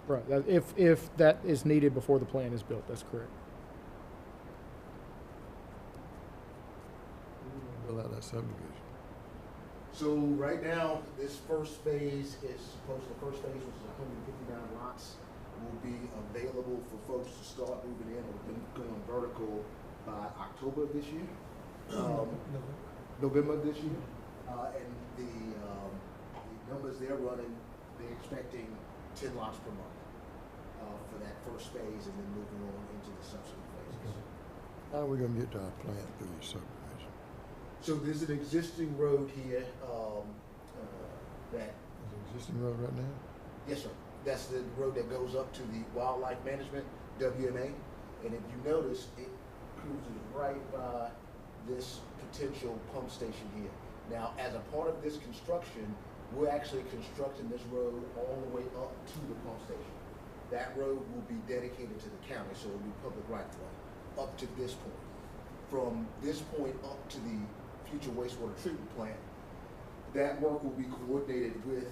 Right, if that is needed before the plant is built, that's correct. Fill out that subdivision. So right now, this first phase is supposed, the first phase, which is 159 lots, will be available for folks to start moving in or going vertical by October of this year. November of this year. And the numbers they're running, they're expecting 10 lots per month for that first phase and then moving on into the subsequent phases. How are we going to get to our plant through your subdivision? So there's an existing road here that, Is it existing road right now? yes, sir, that's the road that goes up to the Wildlife Management, WMA. And if you notice, it cruises right by this potential pump station here. Now, as a part of this construction, we're actually constructing this road all the way up to the pump station. That road will be dedicated to the county, so it'll be public right-of-way up to this point. From this point up to the future wastewater treatment plant, that work will be coordinated with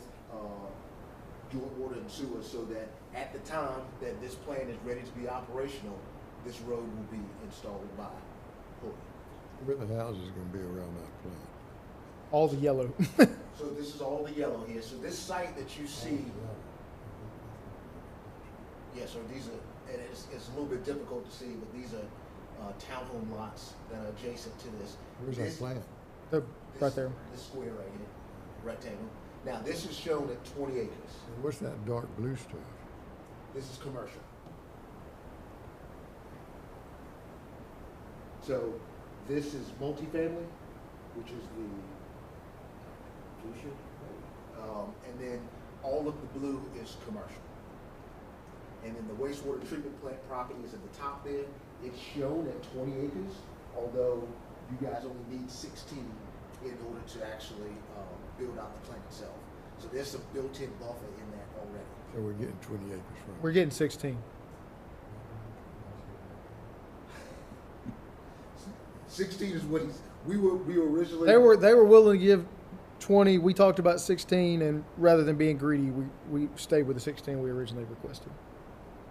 joint water and sewer so that at the time that this plant is ready to be operational, this road will be installed by Hoya. Where the houses is going to be around that plant? All the yellow. So this is all the yellow here. So this site that you see, yes, sir, these are, and it's a little bit difficult to see, but these are townhome lots that are adjacent to this. Where's that plant? Right there. This square right here, rectangle. Now this is shown at 20 acres. And what's that dark blue stuff? This is commercial. So this is multifamily, which is the Constitution. And then all of the blue is commercial. And then the wastewater treatment plant property is at the top there. It's shown at 20 acres, although you guys only need 16 in order to actually build out the plant itself. So there's some built-in buffer in that already. So we're getting 20 acres from it. We're getting 16. 16 is what we were originally. They were willing to give 20. We talked about 16, and rather than being greedy, we stayed with the 16 we originally requested.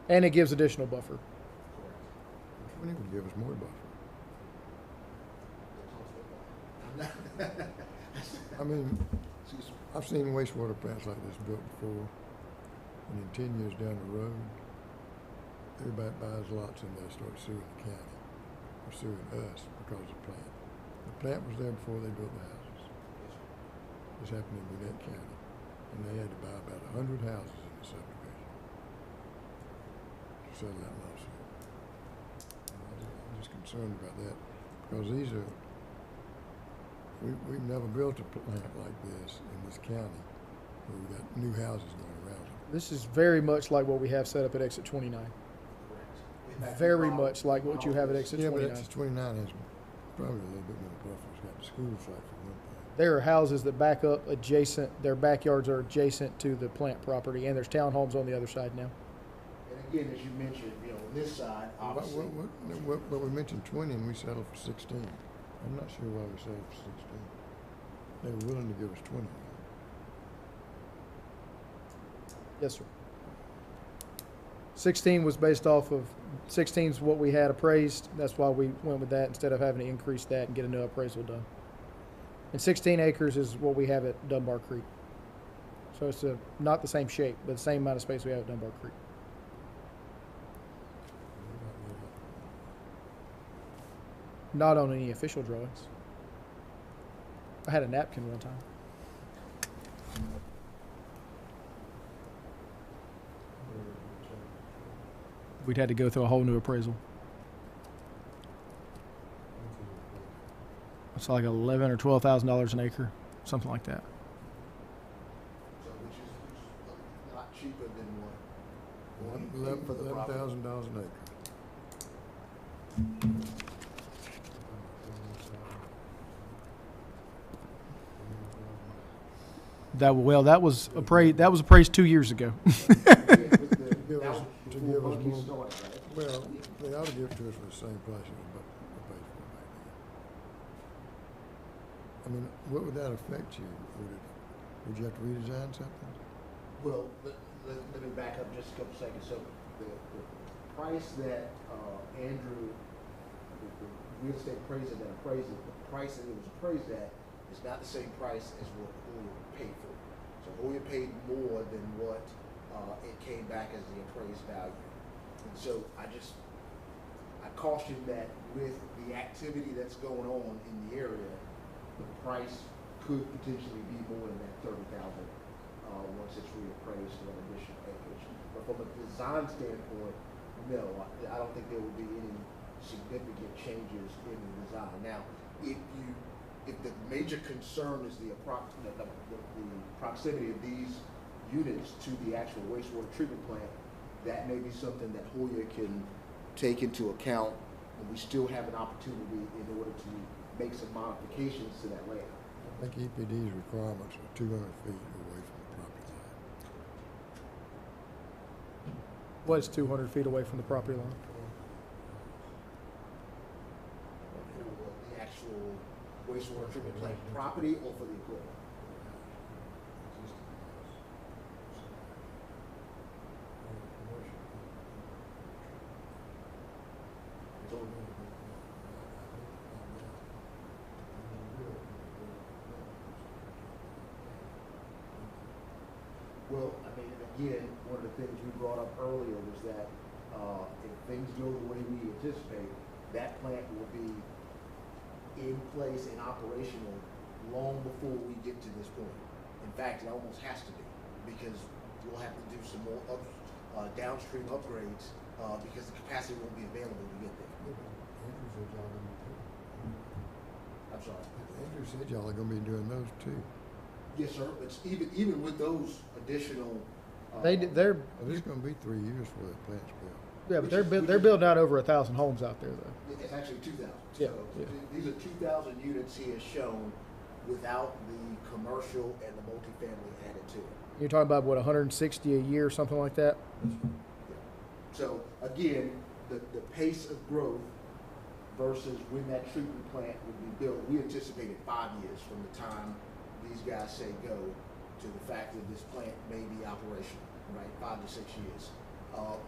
And it gives additional buffer. 20 would give us more buffer. I mean, I've seen wastewater plants like this built before, and in 10 years down the road, everybody buys lots and they start suing the county or suing us because of the plant. The plant was there before they built the houses. This happened in Gwinnett County, and they had to buy about 100 houses in the subdivision to settle that lawsuit. I'm just concerned about that because these are. We've never built a plant like this in this county where we've got new houses going around it. This is very much like what we have set up at exit 29. Very much like what you have at exit 29. But exit 29 has probably a little bit more buffer. It's got the school site for one thing. There are houses that back up adjacent, their backyards are adjacent to the plant property, and there's townhomes on the other side now. And again, as you mentioned, on this side, obviously. But we mentioned 20 and we settled for 16. I'm not sure why we settled for 16. They were willing to give us 20. Yes, sir. 16 was based off of, 16 is what we had appraised. That's why we went with that instead of having to increase that and get a new appraisal done. And 16 acres is what we have at Dunbar Creek. So it's not the same shape, but the same amount of space we have at Dunbar Creek. Not on any official drawings. I had a napkin one time. We'd had to go through a whole new appraisal. It's like $11,000 or $12,000 an acre, something like that. So which is a lot cheaper than what for the property. $11,000 an acre. That was appraised 2 years ago. To give us more. Well, they ought to give it to us for the same price as we paid for it back then. I mean, what would that affect you? Would you have to redesign something? Well, let me back up just a couple seconds. So the price that Andrew, the real estate appraiser that appraised it, the price that it was appraised at is not the same price as what Hoya paid for. So Hoya paid more than what it came back as the appraised value. And so I caution that with the activity that's going on in the area, the price could potentially be more than that $30,000 once it's reappraised for an additional acreage. But from a design standpoint, no, I don't think there will be any significant changes in the design. Now, if the major concern is the proximity of these units to the actual wastewater treatment plant, that may be something that Hoya can take into account, and we still have an opportunity in order to make some modifications to that layout. I think EPD's requirements are 200 feet away from the property line. What is 200 feet away from the property line? For the actual wastewater treatment plant property or for the equipment? Well, I mean, again, one of the things we brought up earlier was that if things go the way we anticipate, that plant will be in place and operational long before we get to this point. In fact, it almost has to be, because we'll have to do some more downstream upgrades because the capacity won't be available to get there. I'm sorry. Andrew said y'all are going to be doing those too. Yes, sir, it's even with those additional. They're, Well, this is gonna be 3 years before that plant's built. yeah, but they're building out over 1,000 homes out there, though. It's actually 2,000. Yeah, So yeah. these are 2,000 units here shown without the commercial and the multifamily added to it. You're talking about, what, 160 a year, something like that? So again, the pace of growth versus when that treatment plant would be built, we anticipated 5 years from the time these guys say go to the fact that this plant may be operational, right? 5 to 6 years.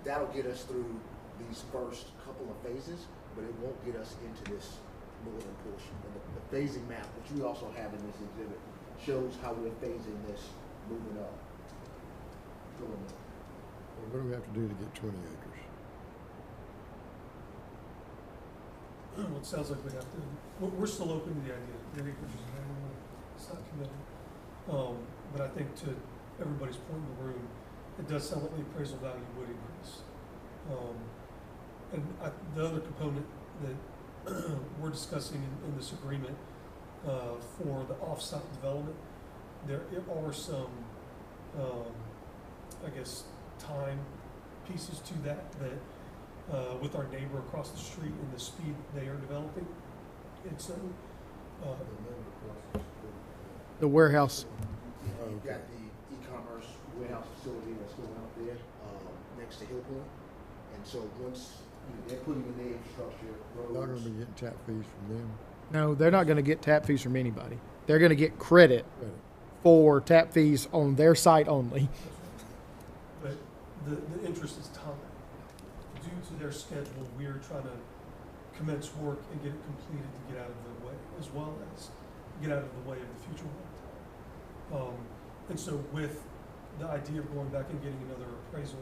That'll get us through these first couple of phases, but it won't get us into this northern portion. And the phasing map, which we also have in this exhibit, shows how we're phasing this moving up. Go on. Well, what do we have to do to get 20 acres? Well, it sounds like we have to, we're still open to the idea. The acreage is available, it's not committed. But I think to everybody's point in the room, it does sound like the appraisal value would increase. The other component that we're discussing in this agreement for the off-site development, there are some, I guess, time pieces to that with our neighbor across the street and the speed they are developing. And so, The warehouse. You've got the e-commerce warehouse facility that's going out there next to Hill Point. And so once they're putting in their infrastructure, We're not roads. gonna be getting tap fees from them. No, they're not going to get tap fees from anybody. They're going to get credit Credit. for tap fees on their site only. but the interest is time. Due to their schedule, we are trying to commence work and get it completed to get out of their way, as well as get out of the way of the future one. And so with the idea of going back and getting another appraisal,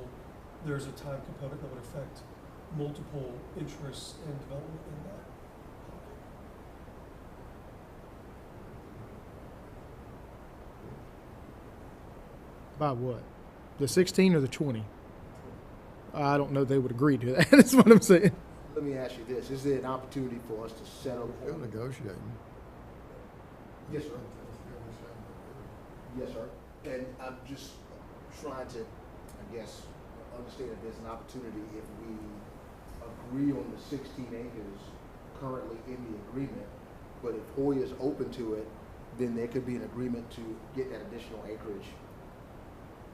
there's a time component that would affect multiple interests and development in that. By what? The 16 or the 20? I don't know they would agree to that. That's what I'm saying. Let me ask you this, is there an opportunity for us to settle? Still negotiating. Yes, sir. Yes, sir. And I'm just trying to, I guess, understand if there's an opportunity if we agree on the 16 acres currently in the agreement, but if Hoyer's open to it, then there could be an agreement to get that additional acreage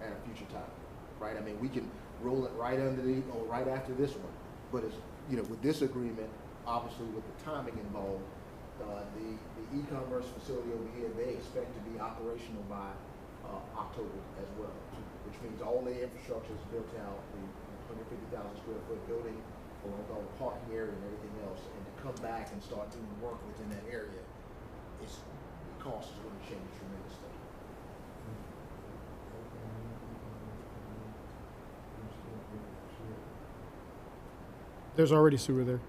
at a future time, right? I mean, we can roll it right underneath or right after this one, but it's, with this agreement, obviously with the timing involved, the e-commerce facility over here, they expect to be operational by October as well, which means all the infrastructure is built out, the 150,000 square foot building, along with all the parking area and everything else, and to come back and start doing work within that area, the cost is going to change tremendously. There's already sewer there.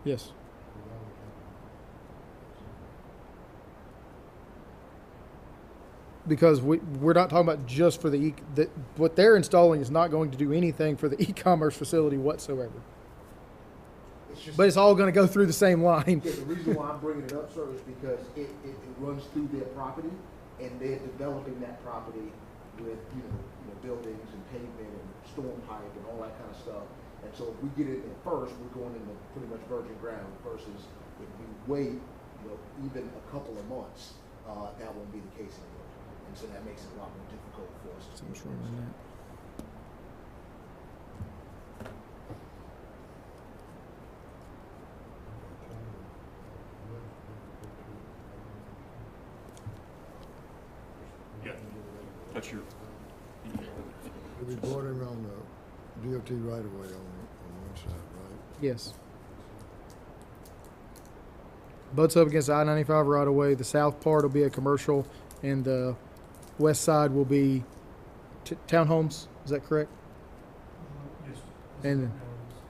Yes. Because we're not talking about just for what they're installing is not going to do anything for the e-commerce facility whatsoever. But it's all going to go through the same line. Yeah, the reason why I'm bringing it up, sir, is because it runs through their property, and they're developing that property with, buildings and pavement and storm pipe and all that kind of stuff. And so if we get it in first, we're going into pretty much virgin ground versus if we wait, even a couple of months, that won't be the case anymore. And so that makes it a lot more difficult for us to. What's wrong with that? Yeah. That's your. We bought him on the DOT right away on one side, right? Yes. Butts up against I-95 right away. The south part will be a commercial, and the west side will be townhomes. Is that correct? Yes.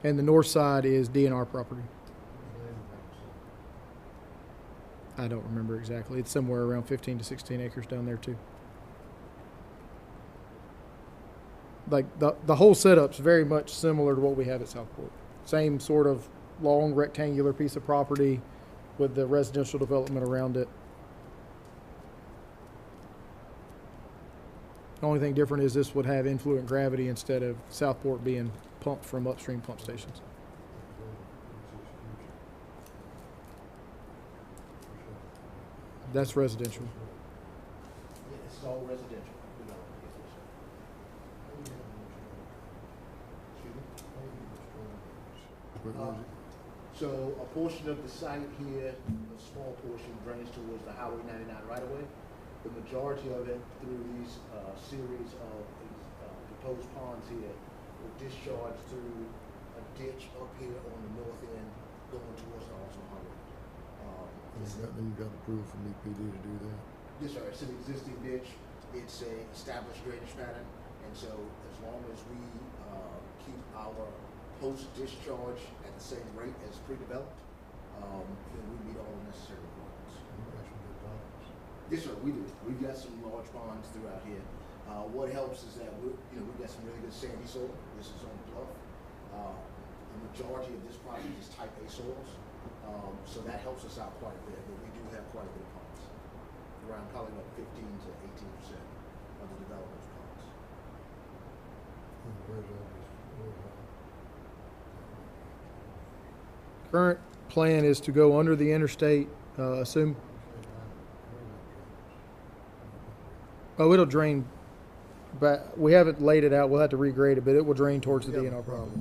And the north side is DNR property. I don't remember exactly. It's somewhere around 15 to 16 acres down there too. Like the whole setup's very much similar to what we have at Southport. Same sort of long rectangular piece of property with the residential development around it. The only thing different is this would have influent gravity instead of Southport being pumped from upstream pump stations. That's residential. Yeah, this is all residential. development, yes, sir. Excuse me? What was it? So a portion of the site here, a small portion drains towards the Highway 99 right away. The majority of it through these series of these proposed ponds here will discharge through a ditch up here on the north end going towards the Austin Highway. You got approval from EPD to do that? Yes, sir. It's an existing ditch. It's a established drainage pattern, and so as long as we keep our post-discharge at the same rate as pre-developed, then we meet all the necessary requirements. Yes, sir. We do. We've got some large ponds throughout here. What helps is that we've got some really good sandy soil. This is on the bluff. The majority of this project is type A soils, so that helps us out quite a bit. But we do have quite a bit of ponds, around probably about 15 to 18% of the development's ponds. Current plan is to go under the interstate, assume, oh, it'll drain, but we haven't laid it out. We'll have to regrade it, but it will drain towards the DNR property.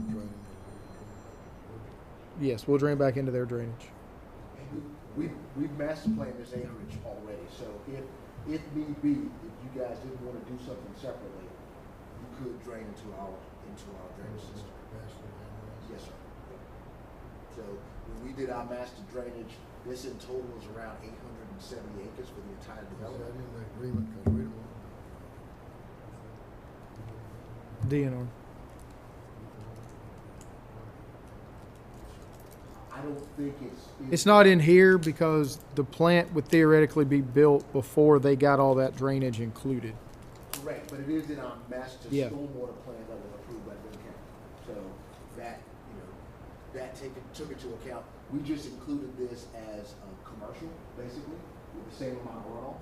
Yes, we'll drain back into their drainage. We've master planned this acreage already, so if need be, if you guys didn't want to do something separately, you could drain into our drainage system. Yes, sir. So when we did our master drainage, this in total is around 870 acres for the entire Is that development. in the agreement? Because we don't want. DNR. I don't think It's not in here because the plant would theoretically be built before they got all that drainage included. correct, but it is in our master Yeah. stormwater plan that was approved by Glynn County. So that, that took into account. We just included this as commercial, basically, with the same amount of runoff,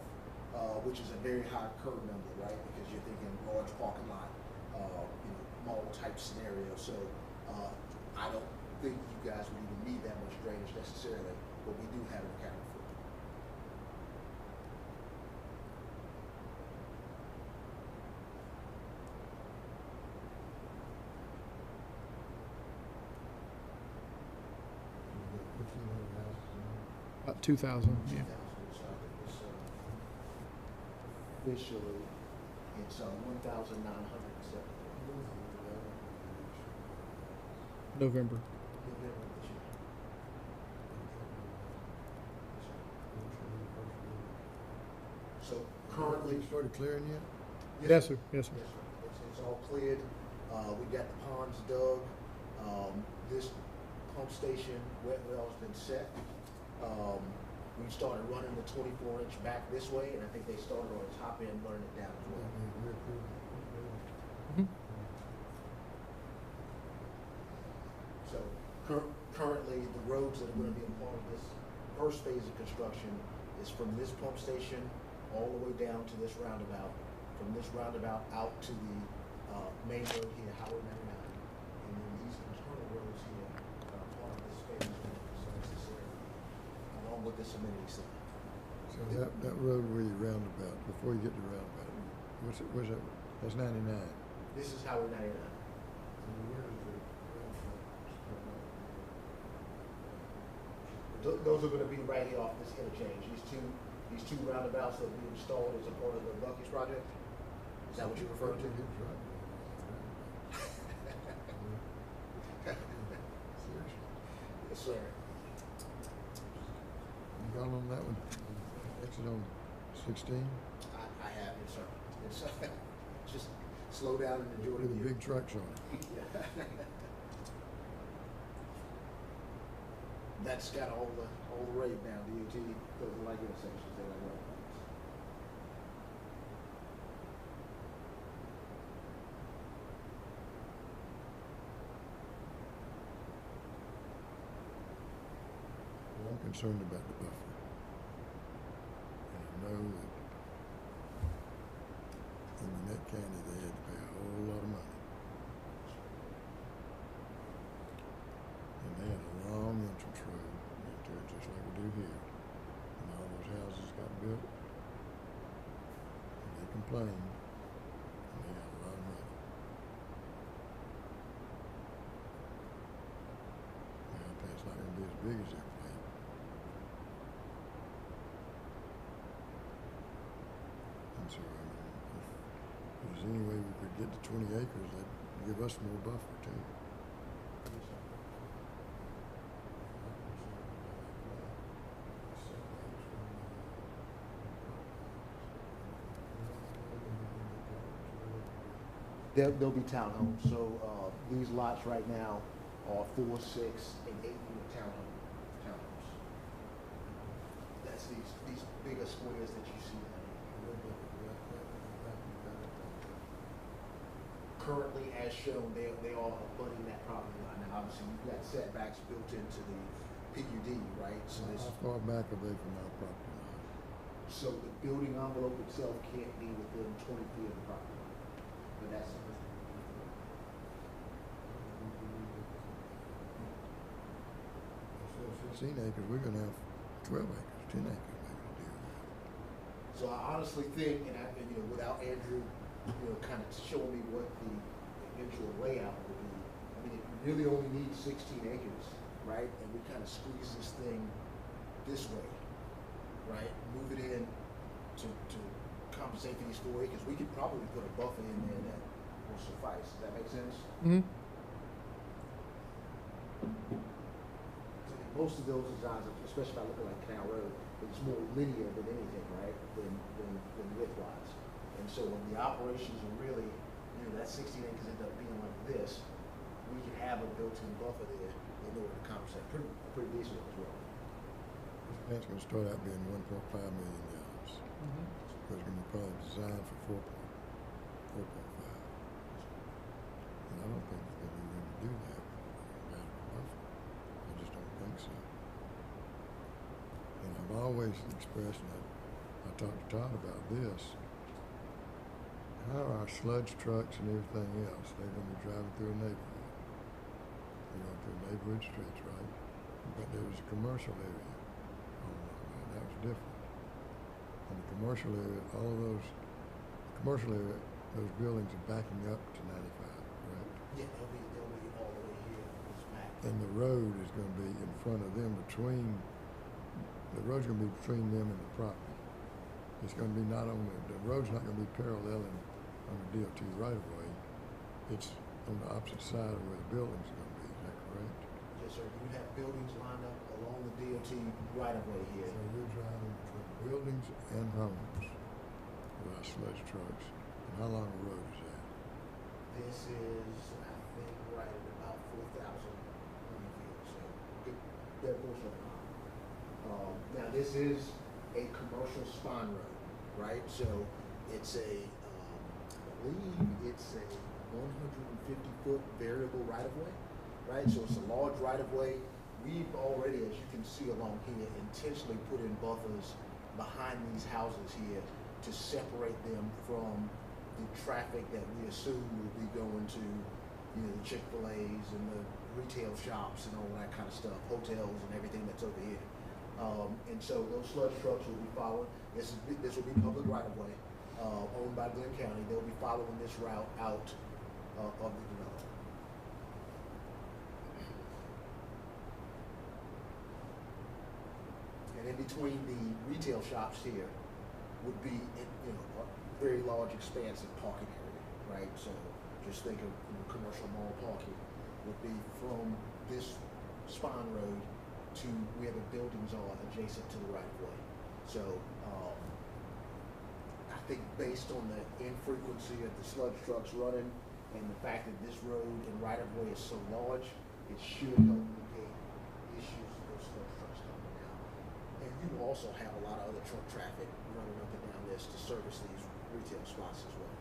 which is a very high curve number, right? Because you're thinking large parking lot, mall type scenario. So I don't think you guys would even need that much drainage necessarily, but we do have it accounted for. About 2,000, yeah. Officially, it's 1,907. November. So currently, You started clearing yet? Yes, sir. Yes, sir. Yes, sir. It's all cleared. We got the ponds dug. This pump station, wet well's been set. We started running the 24-inch back this way, and I think they started on the top end, running it down as well. Mhm. So currently, the roads that are going to be a part of this first phase of construction is from this pump station all the way down to this roundabout, from this roundabout out to the main road here, Highway 99, and then these internal roads here are part of this phase of this area, along with this amenity center. So that road where you roundabout, before you get to roundabout, what's that? That's 99. This is Highway 99. Those are going to be right here off this interchange. These two roundabouts that we installed as a part of the Bucky's project. Is that what you're referring to? Yes, sir. You got on that one? Exit on 16? I have it, sir. It's just slow down and enjoy With the the view. big trucks on it. Yeah. That's got all the rave now. DOT doesn't like intersections. They like road. Well, I'm concerned about the buffer. And I know that in the Net built. And they complain, and they got a lot of money. Now, it's not gonna be as big as their plant. And so, I mean, if there's any way we could get to 20 acres, that'd give us more buffer too. There'll be townhomes, so, these lots right now are 4, 6, and 8 unit townhomes. That's these bigger squares that you see there. Currently, as shown, they are abutting that property line. Now, obviously, you've got setbacks built into the PUD, right? So How far back are they from our property line? so the building envelope itself can't be within 20 feet of the property line. But that's, 16 acres, we're gonna have 12 acres, 10 acres maybe to deal with. so I honestly think, and without Andrew, kind of showing me what the eventual layout will be, I mean, it really only needs 16 acres, right? And we kind of squeeze this thing this way, right? Move it in to compensate for these 4 acres. We could probably put a buffer in there that will suffice. Does that make sense? Mm-hmm. Most of those designs, especially if I look at like Canal Road, it's more linear than anything, right? Than width-wise. And so when the operations are really, that 16 acres end up being like this, we can have a built-in buffer there in order to compensate. Pretty decent as well. This plant's gonna start out being $1.5 million. Mm-hmm. But it's gonna be probably designed for 4.5. And I don't think it's gonna be able to do that without a buffer. I just don't think so. And I've always expressed, and I talked to Todd about this, how our sludge trucks and everything else, they're gonna be driving through a neighborhood. They're going through neighborhood streets, right? But there was a commercial area on that. That was different. And the commercial area, all of those, those buildings are backing up to 95, right? Yeah, they'll be all the way here. This back. And the road is gonna be in front of them the road's gonna be between them and the property. It's gonna be not on the road's not gonna be paralleling on the DOT right of way. It's on the opposite side of where the buildings are gonna be, is that correct? Yes, sir. You have buildings lined up along the DOT right of way here. So you're driving between buildings and homes with our sludge trucks. And how long a road is that? This is, I think, right at about 4,000 feet. So good portion of the line. Now this is a commercial spine road, right? So it's I believe it's a 150-foot variable right of way, right? So it's a large right of way. We've already, as you can see along here, intentionally put in buffers behind these houses here to separate them from the traffic that we assume will be going to, the Chick-fil-A's and the retail shops and all that kind of stuff, hotels and everything that's over here. And so those sludge trucks will be following. This will be public right of way, owned by Glynn County. They'll be following this route out of the development. And in between the retail shops here would be, a very large, expansive parking area, right? So just think of commercial mall parking would be from this spine road to where the buildings are adjacent to the right of way. So I think based on the infrequency of the sludge trucks running and the fact that this road and right of way is so large, it should help negate issues of those sludge trucks coming down. And you will also have a lot of other truck traffic running up and down this to service these retail spots as well.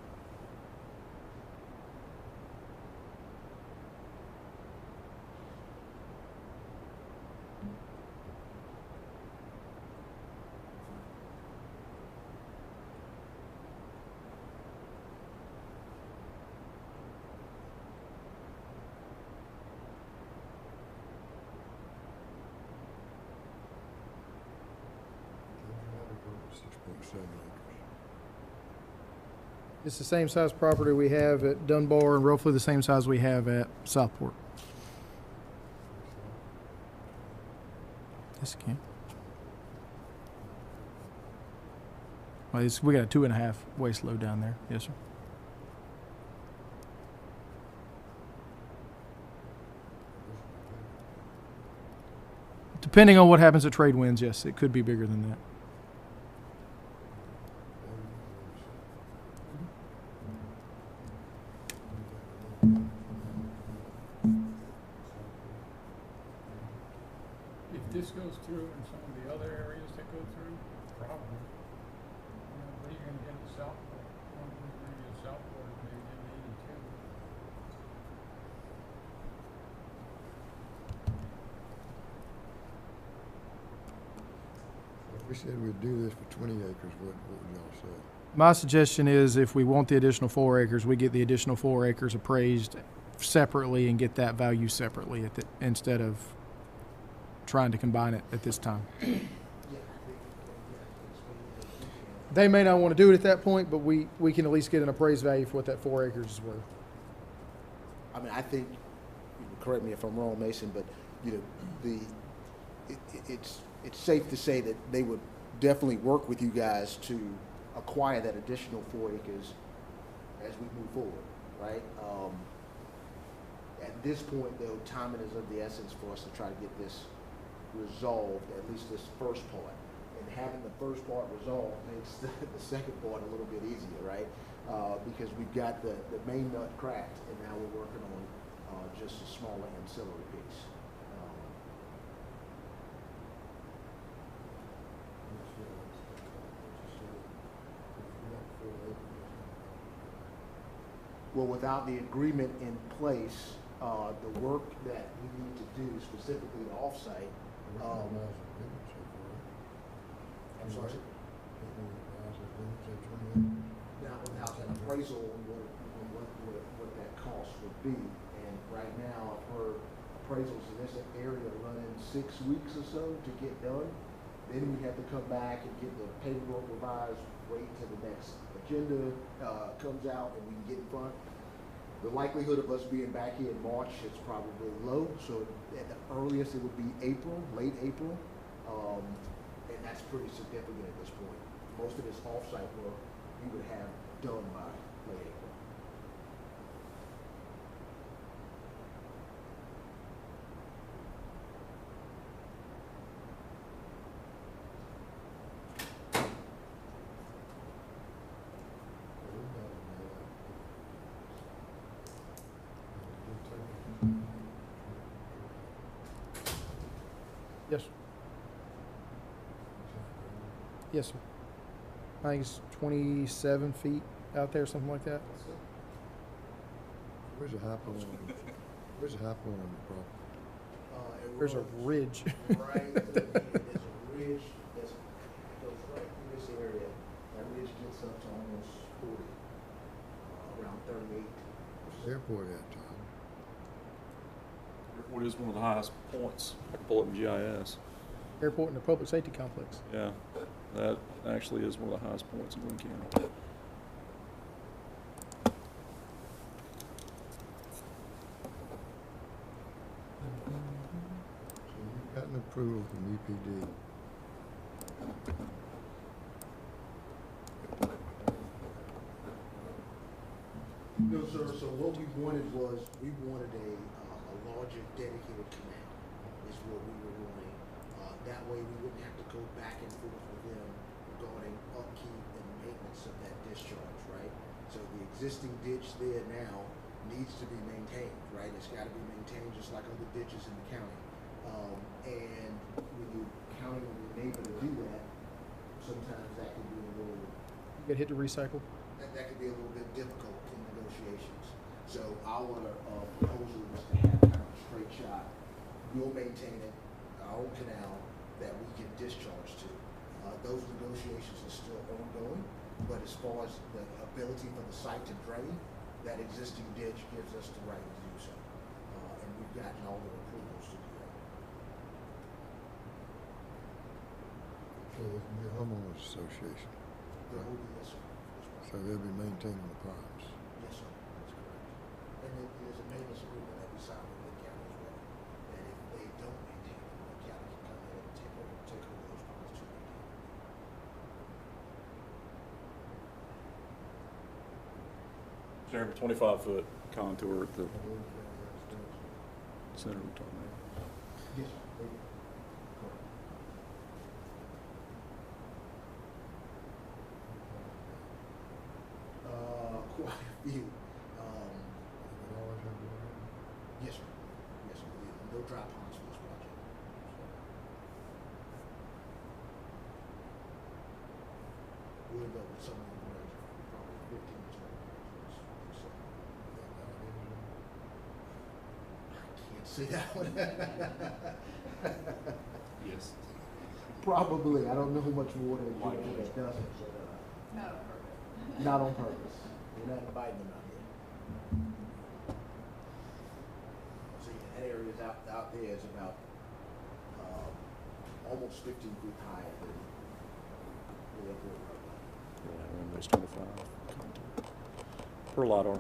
Six acres. It's the same size property we have at Dunbar and roughly the same size we have at Southport. Yes, it can. Well, we got a 2.5 waste load down there. Yes, sir. Depending on what happens at trade winds, yes, it could be bigger than that. If this goes through and some of the other areas that go through, probably. But you're gonna get to Southport, one of the areas Southport is maybe in 82. If we said we'd do this for 20 acres, what would y'all say? My suggestion is if we want the additional 4 acres, we get the additional 4 acres appraised separately and get that value separately instead of trying to combine it at this time. They may not want to do it at that point, but we can at least get an appraised value for what that 4 acres is worth. I mean, I think, correct me if I'm wrong, Mason, but, it's safe to say that they would definitely work with you guys to acquire that additional 4 acres as we move forward, right? At this point, though, timing is of the essence for us to try to get this resolved, at least this first part. And having the first part resolved makes the second part a little bit easier, right? Because we've got the main nut cracked, and now we're working on just a smaller ancillary piece. Well, without the agreement in place, the work that we need to do, specifically the offsite, I'm sorry. Now, without an appraisal on what that cost would be, and right now I've heard appraisals in this area running 6 weeks or so to get done. Then we have to come back and get the paperwork revised, wait till the next agenda comes out and we can get in front. The likelihood of us being back here in March is probably low, so at the earliest it would be April, late April, and that's pretty significant at this point. Most of this off-site work we would have done by late April. Yes, sir. Yes, sir. I think it's 27 feet out there, something like that. Where's the high point? Where's the high point on the property? There's a ridge. Right, there's a ridge that goes right through this area. That ridge gets up to almost 40, around 38. What's the airport at, Tom? Airport is one of the highest points. I can pull it in GIS. Airport and the public safety complex. Yeah, that actually is one of the highest points in Glynn County. So you've gotten approval from EPD. No, sir, so what we wanted was, we wanted a larger dedicated canal, is what we were wanting. That way we wouldn't have to go back and forth with them regarding upkeep and maintenance of that discharge, right? So the existing ditch there now needs to be maintained, right? It's gotta be maintained just like other ditches in the county. And when you're counting on your neighbor to do that, sometimes that can be a little, You get hit to recycle. that could be a little bit difficult in negotiations. So our proposal was to have kind of a straight shot. We'll maintain it, our own canal that we can discharge to. Those negotiations are still ongoing, but as far as the ability for the site to drain, that existing ditch gives us the right to do so. And we've gotten all the approvals to do that. So there can be a homeowners association, There will be, yes, sir. That's so right. they'll be maintaining the ponds. Yes, sir, that's correct. And then there's a maintenance agreement that we signed with the county as well, that if they don't maintain them, the county can come in and take over those ponds too. Chairman, 25-foot contour at the center of the tornado. Yes, sir. They do. Correct. Quite a few. Yes, sir. Yes, sir. No dry ponds for this project. We'll end up with something in the range of probably 15 to 20 acres. I can't say that one. Yes. Probably. I don't know how much water it does, but Not on purpose. not on purpose. We're not inviting them out here. See, that area is out there is about almost 15 feet higher than the airport road. Yeah, and there's 25 contour per LiDAR.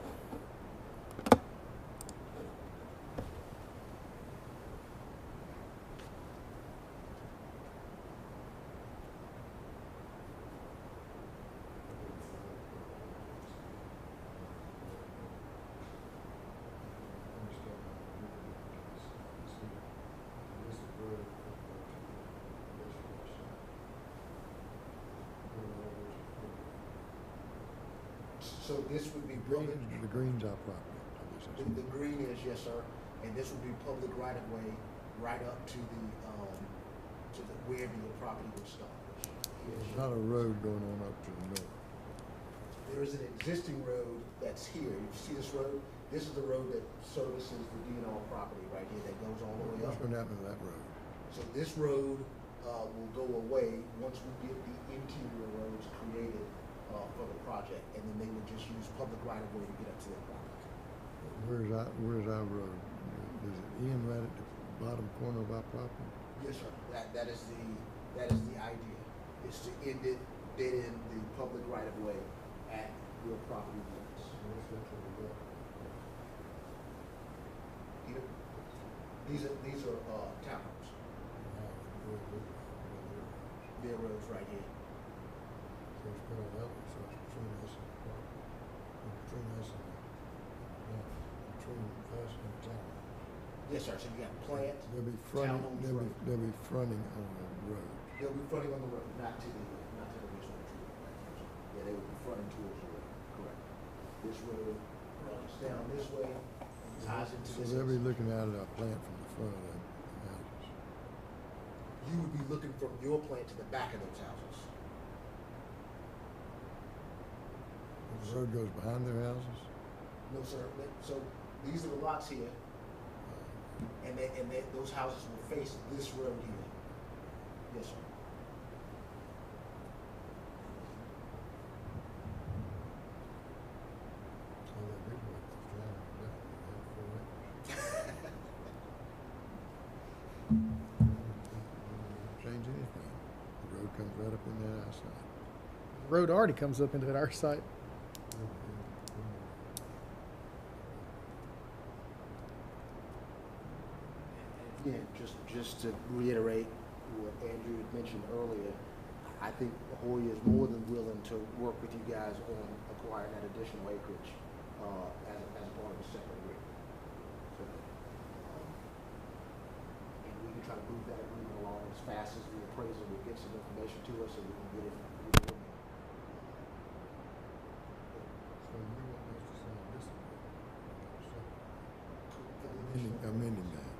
So this would be Green, public. the green's our property. The green is, yes, sir, and this would be public right of way, right up to the wherever your property would start. There's not a road going on up to the north. There is an existing road that's here. You see this road? This is the road that services the DNR property right here that goes all the way up. What's going to happen to that road? So this road will go away once we get the interior roads created for the project, and then they would just use public right of way to get up to their property. Where's our road? Does it end right at the bottom corner of our property? Yes, sir. That is the idea, is to end it dead in the public right of way at your property limits. Here, these are townhomes. Their roads right here. So it's going to help us, so it's between us and the property. Between us and the town. Yes, sir. So you got plant. They'll be fronting, townhomes they'll road. be fronting on the road. They'll be fronting on the road, not to the original tree. Yeah, they would be fronting towards the road, correct. This road runs down this way, and ties into So this. they'll be looking out at our plant from the front of the houses. You would be looking from your plant to the back of those houses. The road goes behind their houses. No, sir. So these are the lots here, and those houses will face this road here. Yes, sir. So they're big ones, it's driving down, they have 4 acres. Change anything. The road comes right up in their eyesight. The road already comes up into our site. Again, just to reiterate what Andrew had mentioned earlier, I think Hoya is more than willing to work with you guys on acquiring that additional acreage as a part of the separate agreement. So, and we can try to move that agreement along as fast as the appraiser will get some information to us, and we can get it. So you want us to sign this agreement? Amending that.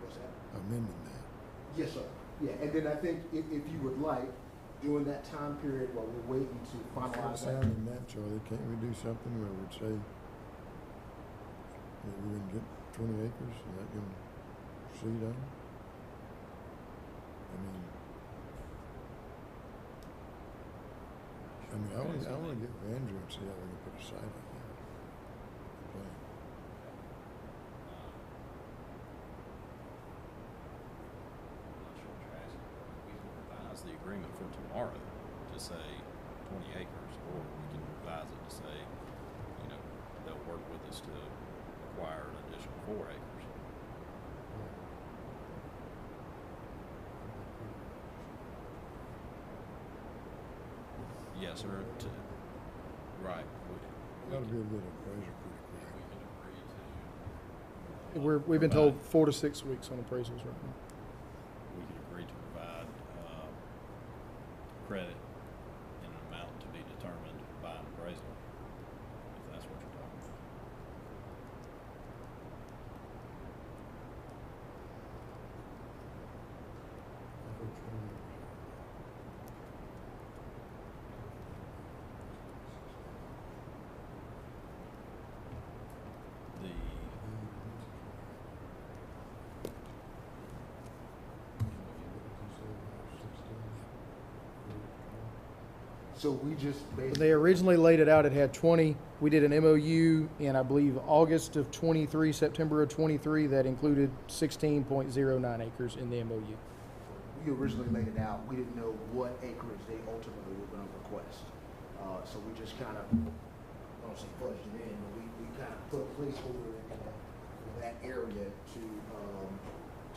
What's that? Amending that. Yes, sir. Yeah, and then I think if you would like, during that time period while we're waiting to finalize that. Sounding that, Charlie, can't we do something where we'd say that we can get 20 acres and let them seed on? I want to get with Andrew and see how we can put a site on there. Plan. Not sure what you're asking. We revised the agreement from 2015. 20 acres, or we can revise it to say, you know, they'll work with us to acquire an additional 4 acres. Yes, sir. Right. Gotta be a little appraisal pretty quick. We can agree to. We've been told 4 to 6 weeks on appraisals right now. We can agree to provide credit in an amount to be determined by an appraisal, if that's what you're talking about. The So we just When basically. they originally laid it out, it had 20. We did an MOU in, I believe, August of 23, September of 23, that included 16.09 acres in the MOU. We originally laid it out, we didn't know what acreage they ultimately were gonna request. So we just kind of, I don't say fudged it in, but we kind of put a placeholder in there for that area to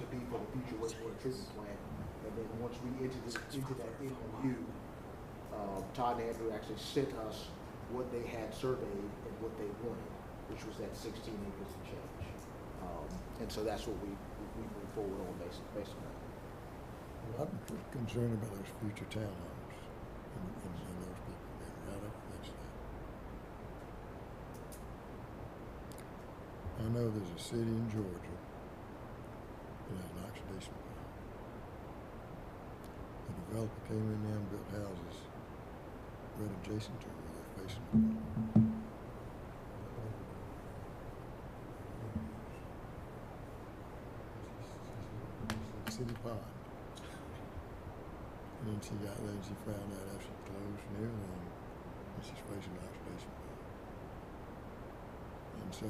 be for the future wastewater treatment plant. And then once we into that MOU, Todd and Andrew actually sent us what they had surveyed and what they wanted, which was that 16 acres and change. And so that's what we moved forward on based on that. I'm concerned about those future townhomes and those people being right up against that. I know there's a city in Georgia that has an oxidation plant. The developer came in there and built houses right adjacent to where they're facing the water. City pond. And then she got there and she found out after she closed and everything, that she's facing an oxidation plant. And so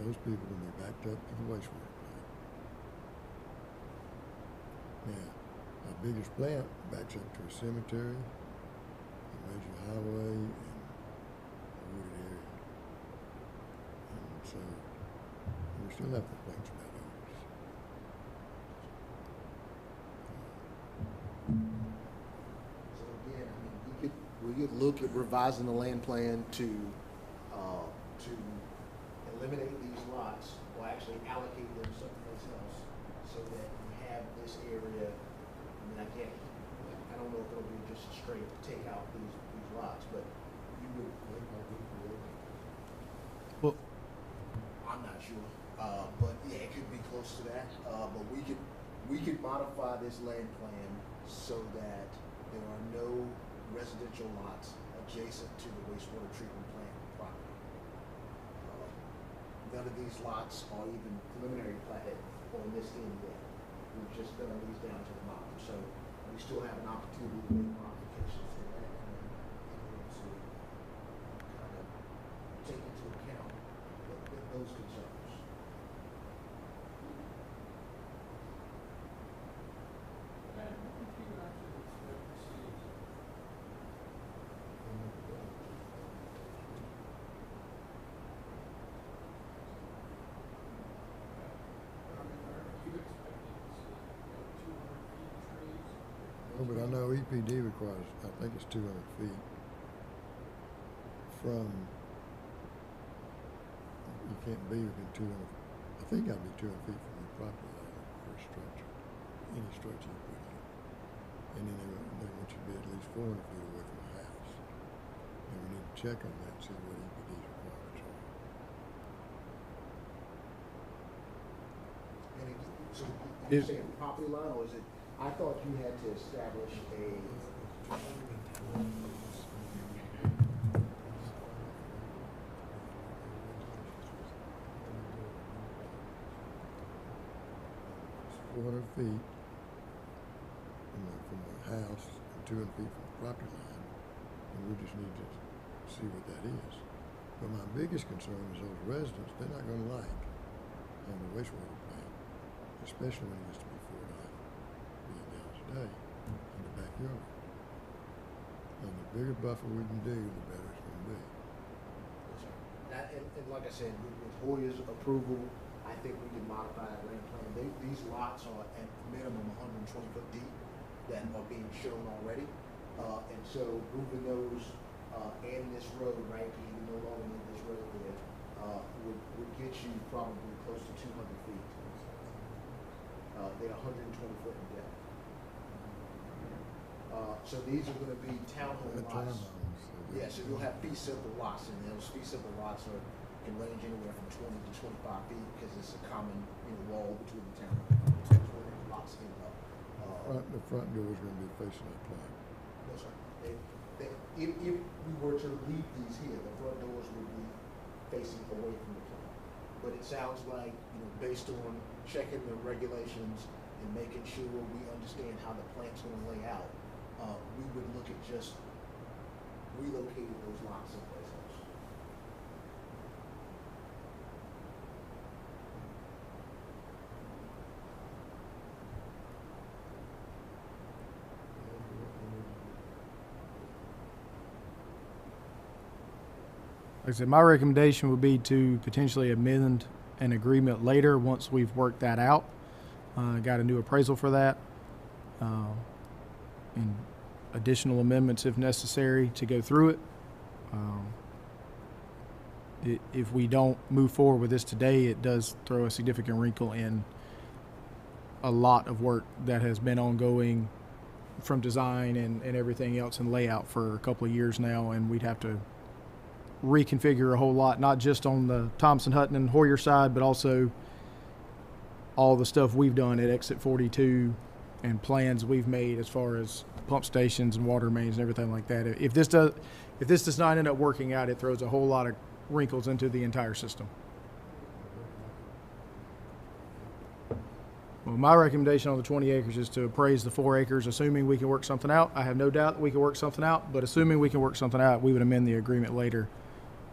those people when they backed up to the wastewater plant. Now, our biggest plant backs up to a cemetery, a major highway, and a wooded area. And so we still have complaints about those. So again, I mean, we could look at revising the land plan to eliminate these lots or actually allocate them someplace else so that we have this area. I mean, I don't know if it'll be just straight take out these lots, but you would. Well, I'm not sure, but yeah, it could be close to that. But we could modify this land plan so that there are no residential lots adjacent to the wastewater treatment plant property. None of these lots are even preliminary platted on this end yet. We've just done these down to the bottom, so we still have an opportunity to make modifications to that and then in order to kind of take into account those concerns. And what would you actually expect to see? I mean, are you expecting to see, 200 feet trees? Oh, but I know EPD requires, I think it's 200 feet from, you can't be within 200, I think I'd be 200 feet from your property line for a structure, any structure you put in. And then they want you to be at least 400 feet away from the house. And we need to check on that and see what EPD's requirements are. And again, so Is- you're saying property line, or is it, I thought you had to establish a, 400 feet from the house and 200 feet from the property line, and we just need to see what that is. But my biggest concern is those residents, they're not gonna like on the wastewater plant, especially when it gets to be 4.5 million gallons a day in the backyard. And the bigger buffer we can do, the better it's gonna be. And like I said, with Hoyer's approval, I think we can modify that land plan. These lots are at minimum 120 foot deep that are being shown already. And so moving those and this road, right, because you no longer need this road there, would get you probably close to 200 feet. They're 120 foot in depth. So these are going to be townhome lots. Yeah, so you'll have fee simple lots, and those fee simple lots can range anywhere from 20 to 25 feet because it's a common wall between the town. So that's where the lots end up. The front door is gonna be facing that plant. That's right. If we were to leave these here, the front doors would be facing away from the plant. But it sounds like, based on checking the regulations and making sure we understand how the plant's gonna lay out, we would look at just relocating those lots someplace else. Like I said, my recommendation would be to potentially amend an agreement later once we've worked that out. Got a new appraisal for that. And additional amendments if necessary to go through it. If we don't move forward with this today, it does throw a significant wrinkle in a lot of work that has been ongoing from design and everything else and layout for a couple of years now, and we'd have to reconfigure a whole lot, not just on the Thompson, Hutton, and Hoyer side, but also all the stuff we've done at Exit 42 and plans we've made as far as pump stations and water mains and everything like that. If this does not end up working out, it throws a whole lot of wrinkles into the entire system. Well, my recommendation on the 20 acres is to appraise the 4 acres, assuming we can work something out. I have no doubt that we can work something out, but assuming we can work something out, we would amend the agreement later.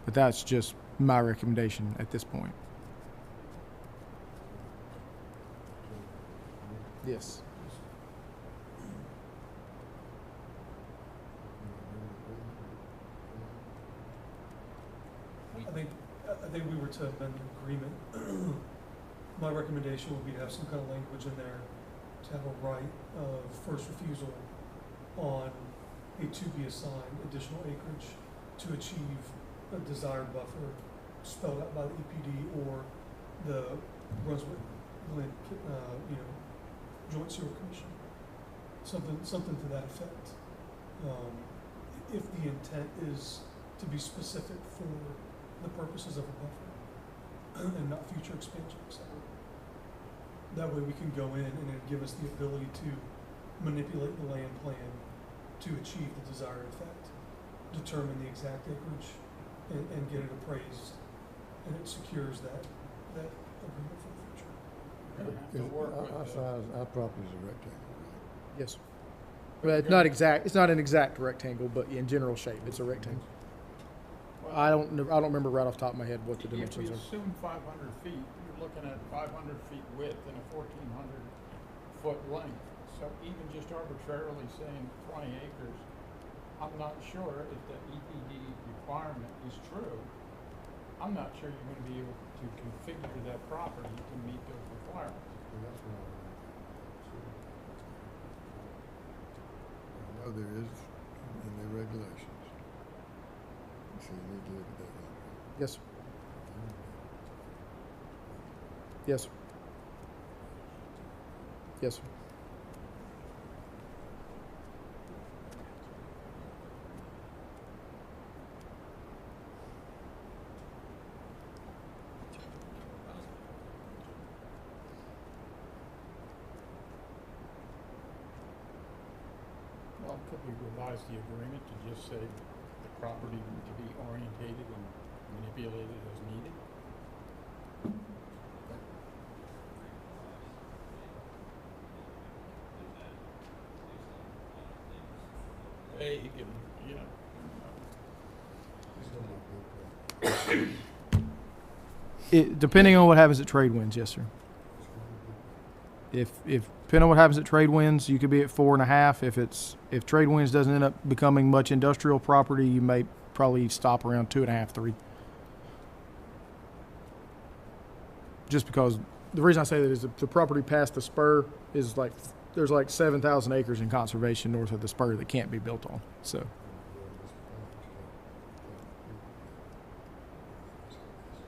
But that's just my recommendation at this point. Yes. I think we were to amend the agreement. My recommendation would be to have some kind of language in there to have a right of first refusal on a to-be assigned additional acreage to achieve a desired buffer spelled out by the EPD or the Brunswick-Glynn, Joint Sewer Commission. Something to that effect. If the intent is to be specific for the purposes of a buffer and not future expansion, etc. That way we can go in and it'll give us the ability to manipulate the land plan to achieve the desired effect, determine the exact acreage, and get it appraised, and it secures that agreement for the future. Our property is a rectangle, right? Yes. Well, it's not exact. It's not an exact rectangle, but in general shape, it's a rectangle. I don't remember right off the top of my head what the dimensions If we are. assume 500 feet, you're looking at 500 feet width and a 1,400 foot length. So even just arbitrarily saying 20 acres, I'm not sure if the EPD requirement is true. I'm not sure you're going to be able to configure that property to meet those requirements. Well, that's what I know there is in the regulations. So you need to look at that one. Yes. Yes. Yes, sir. Well, could we revise the agreement to just say the property to be orientated and manipulated as needed? Vague and, Depending on what happens at trade winds, yes, sir. If depending on what happens at trade winds, you could be at 4.5. If trade winds doesn't end up becoming much industrial property, you may probably stop around 2.5, 3. Just because the reason I say that is the property past the spur is like there's like 7,000 acres in conservation north of the spur that can't be built on. So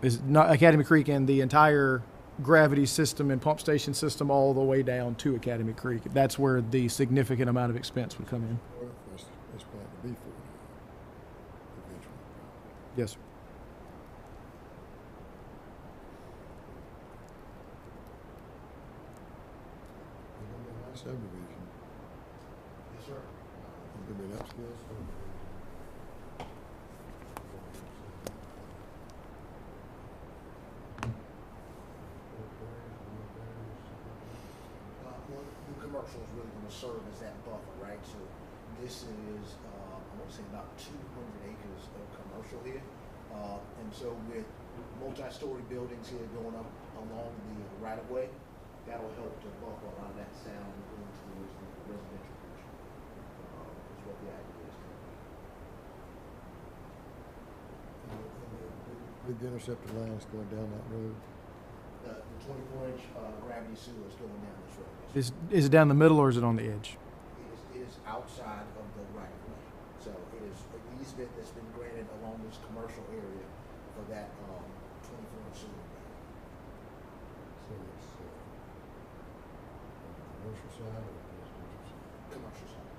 it's not Academy Creek and the entire gravity system and pump station system all the way down to Academy Creek. That's where the significant amount of expense would come in. Well, that's planned to be for eventually. Yes, sir. Nice subdivision. Yes, sir. It's gonna be an upscale subdivision. Well, the commercial is really gonna serve as that buffer, right? So this is, I want to say about 200 acres of commercial here. And so with multi-story buildings here going up along the right-of-way, that'll help to buffer a lot of that sound going towards the residential portion, is what the idea is. Big interceptor lines going down that road. The 24-inch gravity sewer is going down this road. Yes, sir. Is it down the middle or is it on the edge? It is outside of the right-of-way. So it is an easement that's been granted along this commercial area for that 24-inch sewer. So it's on the commercial side or the residential side? Commercial side.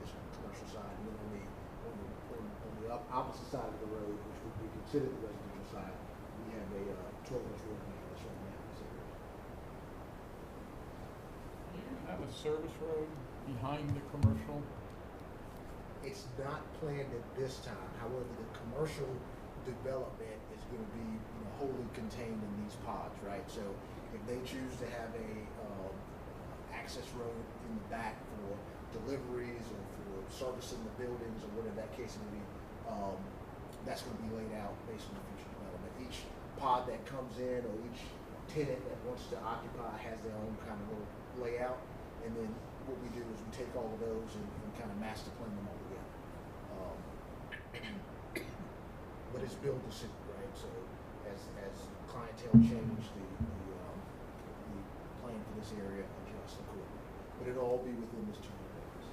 Yes, sir, commercial side. And then on the opposite side of the road, which would be considered the residential side, we have a 12-inch water main that's right now in this area. You have a service road behind the commercial? It's not planned at this time. However, the commercial development is going to be, wholly contained in these pods, right? So if they choose to have a access road in the back for deliveries or for servicing the buildings or whatever that case may be, that's going to be laid out based on the future development. Each pod that comes in or each tenant that wants to occupy has their own kind of little layout, and then what we do is we take all of those and kind of master plan them all together. But it's built to suit, right? So as clientele change, the plan for this area adjusts accordingly. But it'll all be within this 200 acres.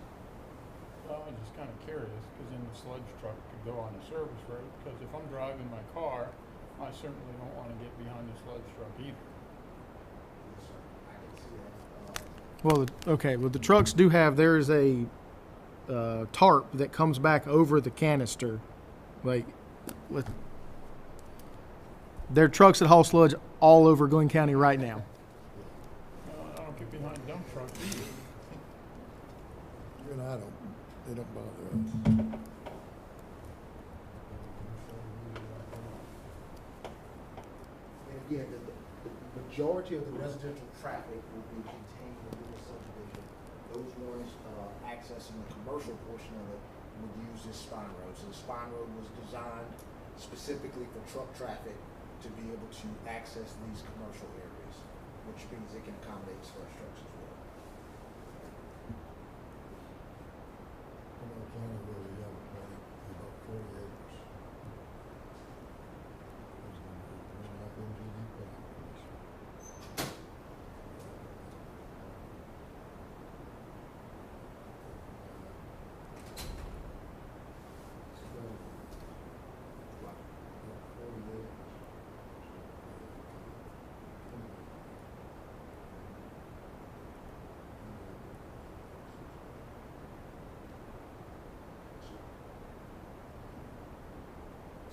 Well, I'm just kind of curious, because then the sludge truck could go on a service road, because if I'm driving my car, I certainly don't want to get behind the sludge truck either. Yes, sir. I can see that. Well, okay. Well, the trucks do have. There is a tarp that comes back over the canister. Like, there are trucks that haul sludge all over Glynn County right now. I don't get behind dump trucks either. You and I don't, they don't bother us. And again, the majority of the residential traffic will be contained within the subdivision. Those ones accessing the commercial portion of it would use this spine road. So the spine road was designed specifically for truck traffic to be able to access these commercial areas, which means it can accommodate slush trucks as well. In our county where we have a plant, about 40 acres. There's not going to be plant.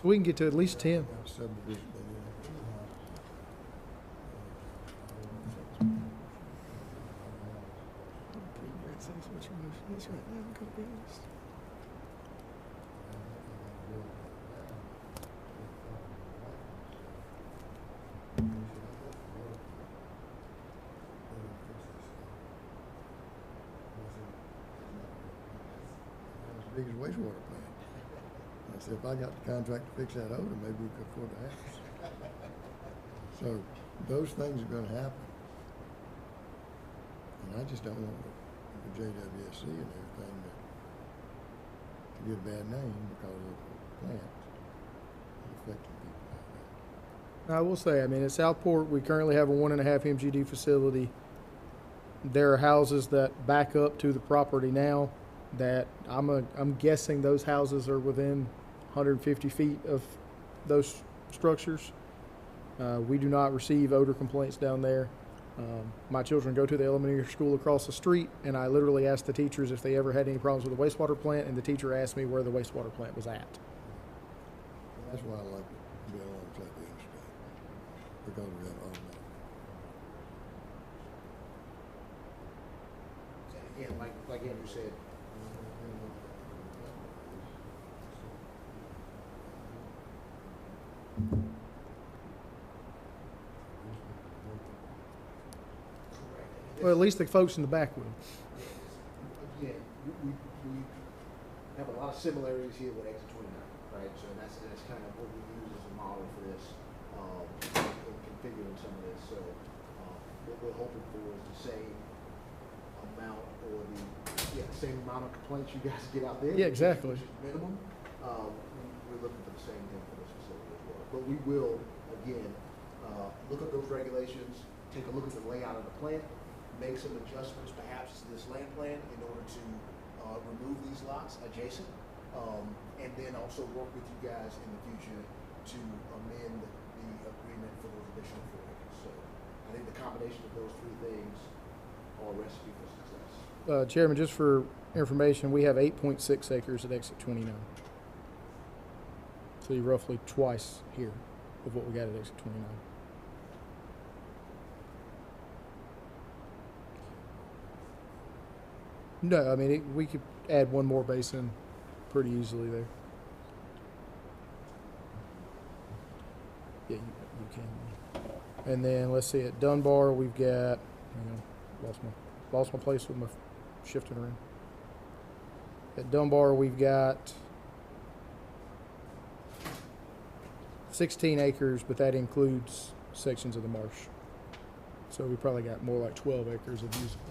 So we can get to at least 10. Subdivision. Big as wastewater plant. I said, if I got the contract to fix that over, maybe we could afford the house. So those things are gonna happen. And I just don't want the JWSC and everything to get a bad name because of the plant affecting people like that. I will say, I mean, at Southport, we currently have a 1.5 MGD facility. There are houses that back up to the property now that I'm guessing those houses are within 150 feet of those structures. We do not receive odor complaints down there. My children go to the elementary school across the street, and I literally asked the teachers if they ever had any problems with the wastewater plant, and the teacher asked me where the wastewater plant was at. That's why I like to be alongside the interstate, because of that automatic. Again, like Andrew said, correct. Well, at least the folks in the back will. Again, we have a lot of similarities here with exit 29, right? So that's kind of what we use as a model for this, in configuring some of this. So what we're hoping for is the same amount or the same amount of complaints you guys get out there. Yeah, exactly. Which is minimum. We're looking for the same thing for this facility as well. But we will, again, look at those regulations, take a look at the layout of the plant, make some adjustments perhaps to this land plan in order to remove these lots adjacent, and then also work with you guys in the future to amend the agreement for those additional 4 acres. So I think the combination of those 3 things are a recipe for success. Chairman, just for information, we have 8.6 acres at exit 29. So you're roughly twice here of what we got at exit 29. No, I mean, we could add one more basin pretty easily there. Yeah, you can. And then let's see, at Dunbar, we've got, lost my place with my shifting around. At Dunbar, we've got 16 acres, but that includes sections of the marsh. So we probably got more like 12 acres of usable.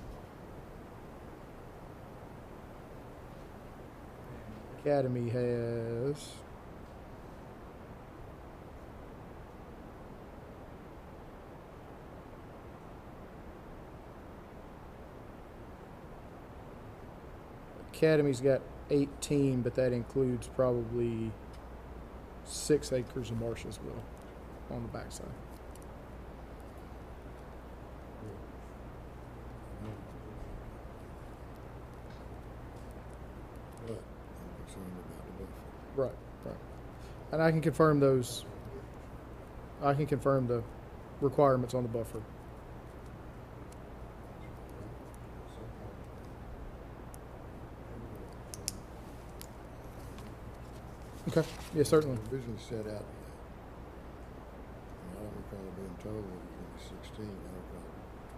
Academy has Academy's got 18, but that includes probably 6 acres of marsh as well on the backside. But I'm concerned about the buffer. Right, right. And I can confirm those. I can confirm the requirements on the buffer. Okay. Yes, certainly. Originally set out, and I don't recall being told that it was going to be 16, I recall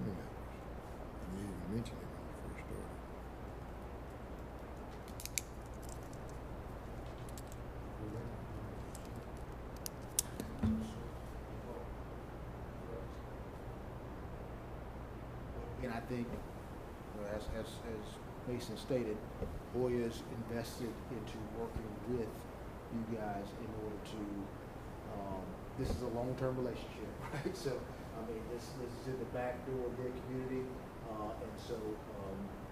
20 acres. And you even mentioned it when you first started. And I think, as Mason stated, Boya's invested into working with you guys in order to, this is a long-term relationship, right? So, I mean, this is in the back door of their community, and so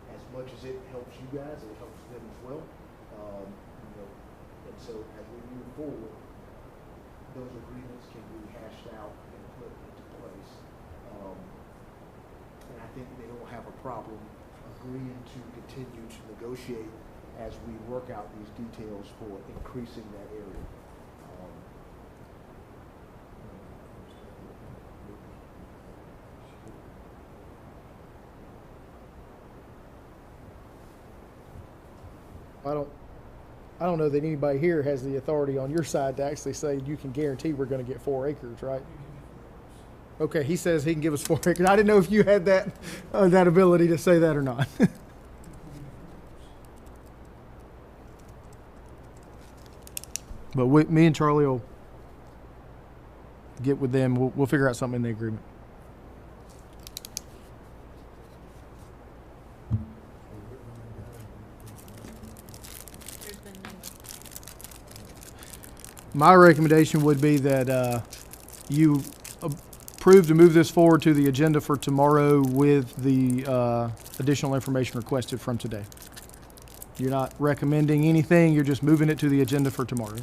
as much as it helps you guys, it helps them as well. And so as we move forward, those agreements can be hashed out and put into place. And I think they don't have a problem agreeing to continue to negotiate as we work out these details for increasing that area. I don't know that anybody here has the authority on your side to actually say you can guarantee we're going to get 4 acres, right? Okay, he says he can give us 4 acres. I didn't know if you had that that ability to say that or not. But me and Charlie will get with them. We'll figure out something in the agreement. My recommendation would be that you approve to move this forward to the agenda for tomorrow with the additional information requested from today. You're not recommending anything, you're just moving it to the agenda for tomorrow.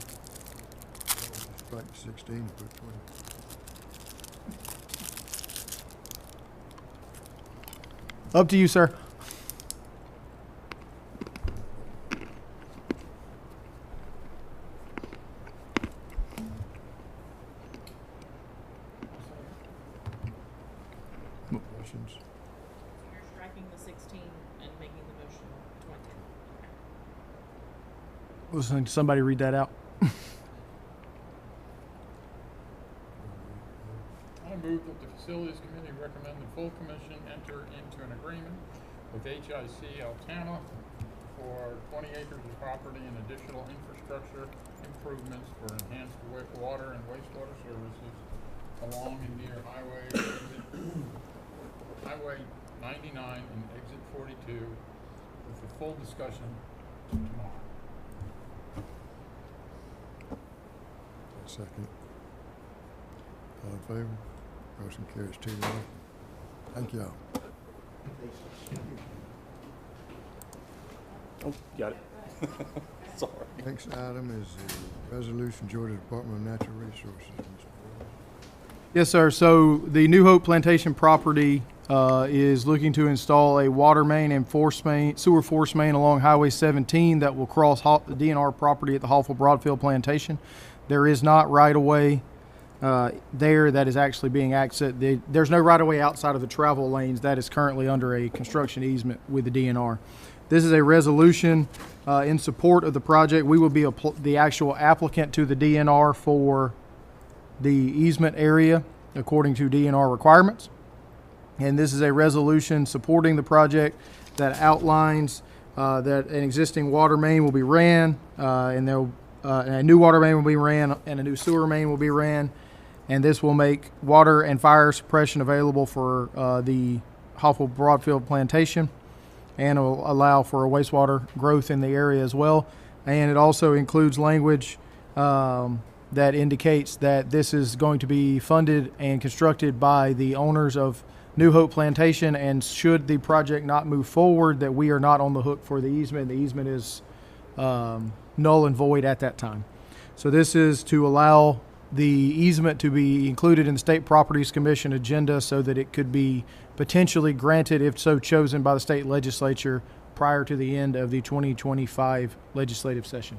Strike 16 and put 20. Up to you, sir. Questions? You're striking the 16 and making the motion 20. Listening to somebody read that out. I move that the Facilities Committee recommend the full commission enter into an agreement with HIC Altana for 20 acres of property and additional infrastructure improvements for enhanced water and wastewater services along and near Highway 99 and Exit 42 with a full discussion tomorrow. Second. All in favor? Motion carries 2-0. Thank y'all. Oh, got it. Sorry. Next item is the resolution, Georgia Department of Natural Resources. Mr. Williams. Yes, sir. So the New Hope Plantation property is looking to install a water main and sewer force main along Highway 17 that will cross the DNR property at the Hallful Broadfield Plantation. There is not right-of-way there that is actually being accessed. There's no right-of-way outside of the travel lanes that is currently under a construction easement with the DNR. This is a resolution in support of the project. We will be the actual applicant to the DNR for the easement area according to DNR requirements. And this is a resolution supporting the project that outlines that an existing water main will be ran, and a new water main will be ran, and a new sewer main will be ran. And this will make water and fire suppression available for the Hallful Broadfield Plantation, and it will allow for a wastewater growth in the area as well. And it also includes language that indicates that this is going to be funded and constructed by the owners of New Hope Plantation, and should the project not move forward, that we are not on the hook for the easement. The easement is null and void at that time. So this is to allow the easement to be included in the State Properties Commission agenda so that it could be potentially granted, if so chosen, by the state legislature prior to the end of the 2025 legislative session.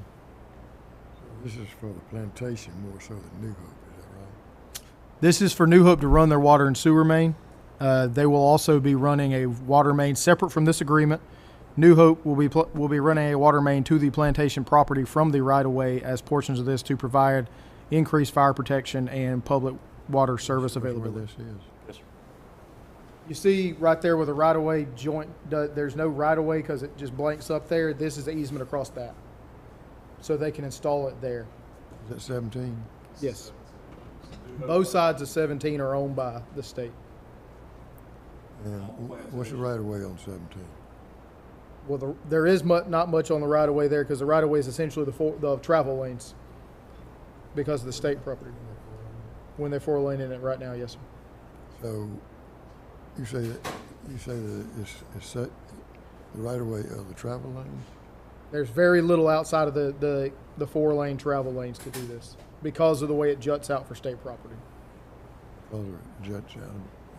This is for the plantation more so than New Hope, is that right? This is for New Hope to run their water and sewer main. They will also be running a water main separate from this agreement. New Hope will be running a water main to the plantation property from the right-of-way as portions of this to provide increased fire protection and public water service Where availability. this is. Yes, sir. You see right there with a right-of-way joint, there's no right-of-way because it just blanks up there. This is the easement across that. So they can install it there. Is that 17? Yes. Both sides of 17 are owned by the state. And what's the right of way on 17? Well, there is not much on the right-of-way there because the right-of-way is essentially the travel lanes because of the state property. When they're four-lane in it right now, yes, sir. So you say that it's set the right of way of the travel lanes? There's very little outside of the four-lane travel lanes to do this because of the way it juts out for state property. Other juts out.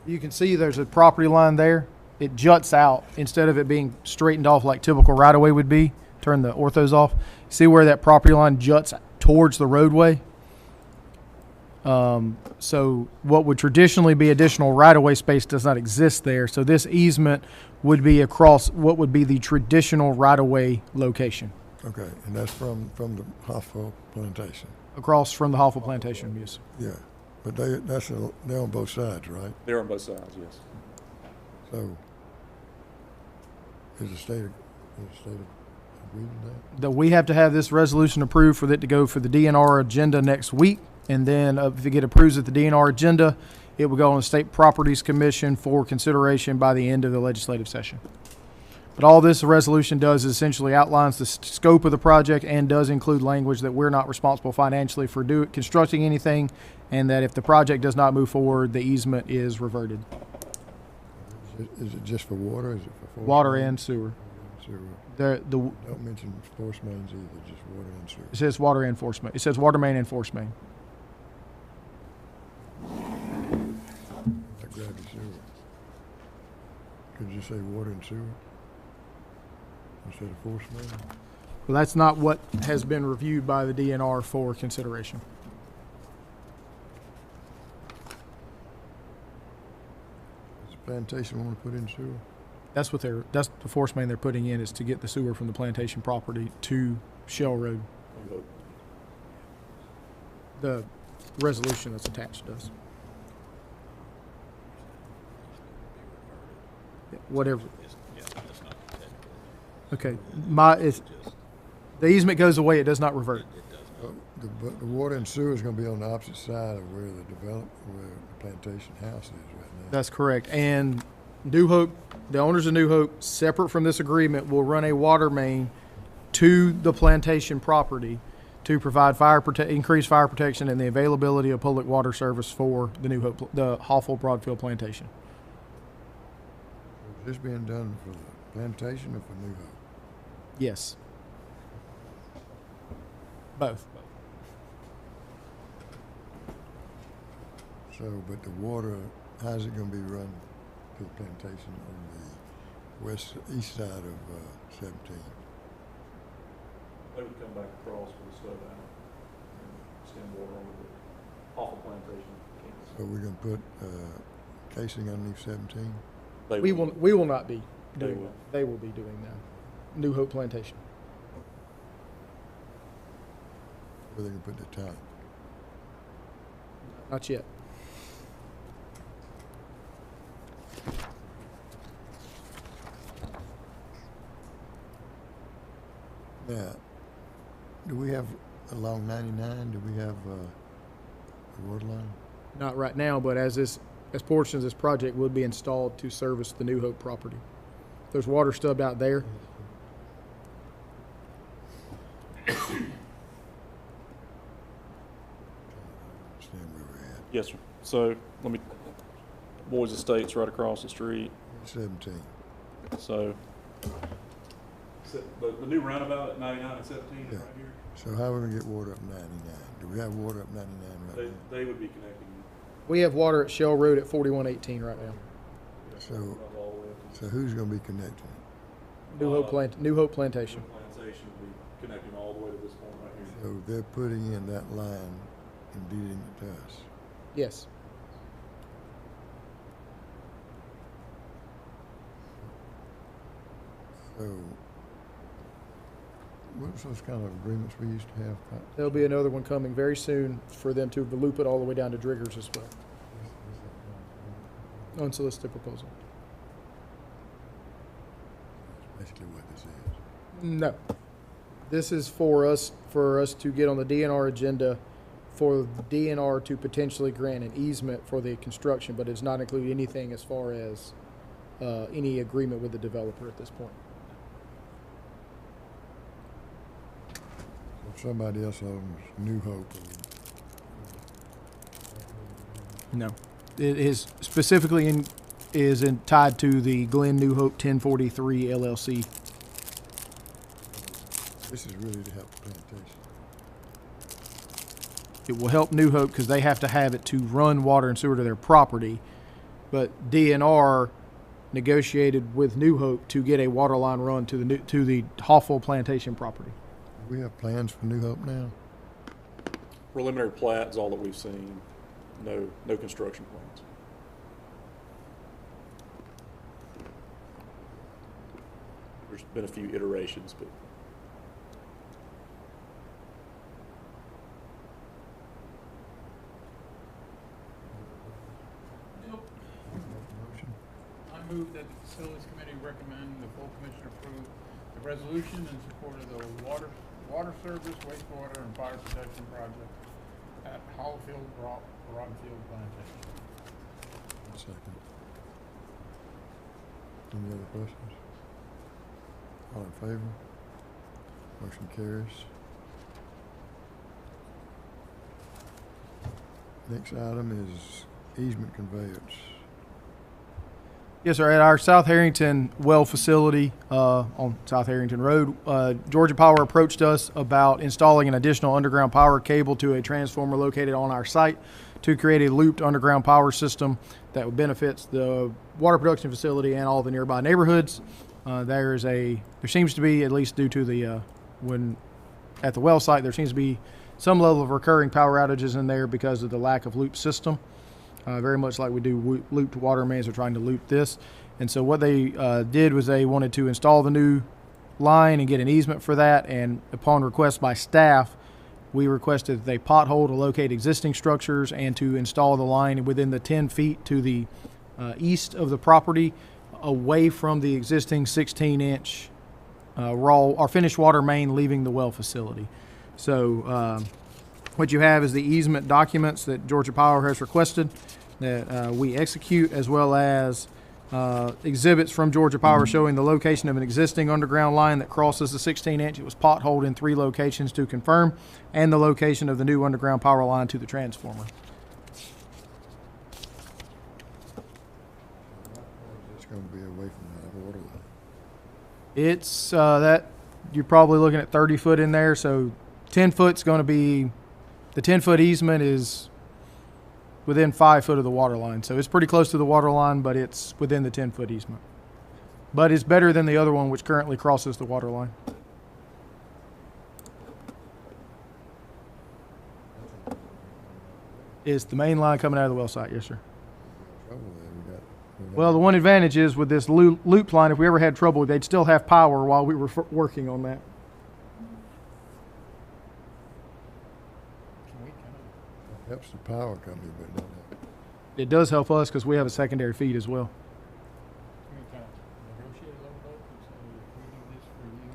You can see there's a property line there. It juts out instead of it being straightened off like typical right-of-way would be. Turn the orthos off. See where that property line juts towards the roadway? So what would traditionally be additional right-of-way space does not exist there. So this easement would be across what would be the traditional right-of-way location. Okay, and that's from the Hallful Plantation. Across from the Hallful Plantation, yes. Yeah, but they're on both sides, right? They're on both sides, yes. So is the state agreed to that? That we have to have this resolution approved for it to go for the DNR agenda next week. And then if it get approved at the DNR agenda, it will go on the State Properties Commission for consideration by the end of the legislative session. But all this resolution does is essentially outlines the scope of the project and does include language that we're not responsible financially for constructing anything, and that if the project does not move forward, the easement is reverted. Is it just for water? Is it for force Water main? and sewer. Sewer. The Don't mention force mains either, just water and sewer. It says water and force main. It says water main and force main. Like gravity sewer. Could you say water and sewer? Instead of force main? Well, that's not what has been reviewed by the DNR for consideration. Does the plantation want to put in sewer? That's the force main they're putting in, is to get the sewer from the plantation property to Shell Road. The resolution that's attached does. Whatever. Yeah, that's not technical. Okay. The easement goes away, it does not revert. It does Oh, not. But the water and sewer is going to be on the opposite side of where the plantation house is right now. That's correct. And New Hope, the owners of New Hope, separate from this agreement, will run a water main to the plantation property to provide increased fire protection and the availability of public water service for the New Hope, the Hawful Broadfield plantation. Is this being done for the plantation or for New Hope? Yes. Both. So, but the water, how's it going to be run to the plantation on the east side of 17? They would come back across with the stub out and extend water over the awful plantation. So we're going to put casing underneath 17? We will not be They doing will. that. They will be doing that. New Hope plantation. Where they going to put the tank? Not yet. Now, do we have, along 99, do we have a water line? Not right now, but as portions of this project will be installed to service the New Hope property. There's water stubbed out there. Understand where we're at. Yes, sir. So let me, Boys Estate's right across the street. 17. So the new roundabout at 99 and 17 Yeah. right here, So how are we going to get water up 99? Do we have water up 99 right now? they would be connecting We have water at Shell Road at 4118 right now. So, all the way up to so who's going to be connecting it? New Hope plantation. plantation would be connecting all the way to this point right here. So they're putting in that line and deeding it to us. Yes. So, what's those kind of agreements we used to have? There'll be another one coming very soon for them to loop it all the way down to Driggers as well. Unsolicited proposal. That's basically what this is. No. This is for us to get on the DNR agenda for the DNR to potentially grant an easement for the construction, but it does not include anything as far as any agreement with the developer at this point. If somebody else owns New Hope, No. It is specifically tied to the Glen New Hope 1043 LLC. this is really to help the plantation. It will help New Hope because they have to have it to run water and sewer to their property. But DNR negotiated with New Hope to get a water line run to the Hawful plantation property. We have plans for New Hope now? Preliminary plat is all that we've seen. No construction plans. There's been a few iterations, but Motion? I move that the Facilities Committee recommend the full commission approve the resolution in support of the water service, wastewater, and fire protection project at Hallfield Broadfield Plantation. Second. Any other questions? All in favor? Motion carries. Next item is easement conveyance. Yes, sir. At our South Harrington well facility on South Harrington Road, Georgia Power approached us about installing an additional underground power cable to a transformer located on our site to create a looped underground power system that benefits the water production facility and all the nearby neighborhoods. There seems to be, at least due to the at the well site, there seems to be some level of recurring power outages in there because of the lack of loop system. Very much like we do looped water mains, they're trying to loop this. And so what they did was they wanted to install the new line and get an easement for that. And upon request by staff, we requested that they pothole to locate existing structures and to install the line within the 10 feet to the east of the property, away from the existing 16-inch raw or finished water main leaving the well facility. So what you have is the easement documents that Georgia Power has requested that we execute, as well as exhibits from Georgia Power showing the location of an existing underground line that crosses the 16-inch. It was potholed in 3 locations to confirm, and the location of the new underground power line to the transformer. It's going to be away from that water line. It's that you're probably looking at 30 foot in there, so 10 foot's going to be, the 10-foot easement is within 5 foot of the water line. So it's pretty close to the water line, but it's within the 10-foot easement. But it's better than the other one, which currently crosses the water line. It's the main line coming out of the well site, yes, sir. Trouble there, we got Well, the one advantage is with this loop line, if we ever had trouble, they'd still have power while we were working on that. Can we kind of, helps the power company, but not help. It does help us because we have a secondary feed as well. can we kind of negotiate a little bit and say, if we do this for you,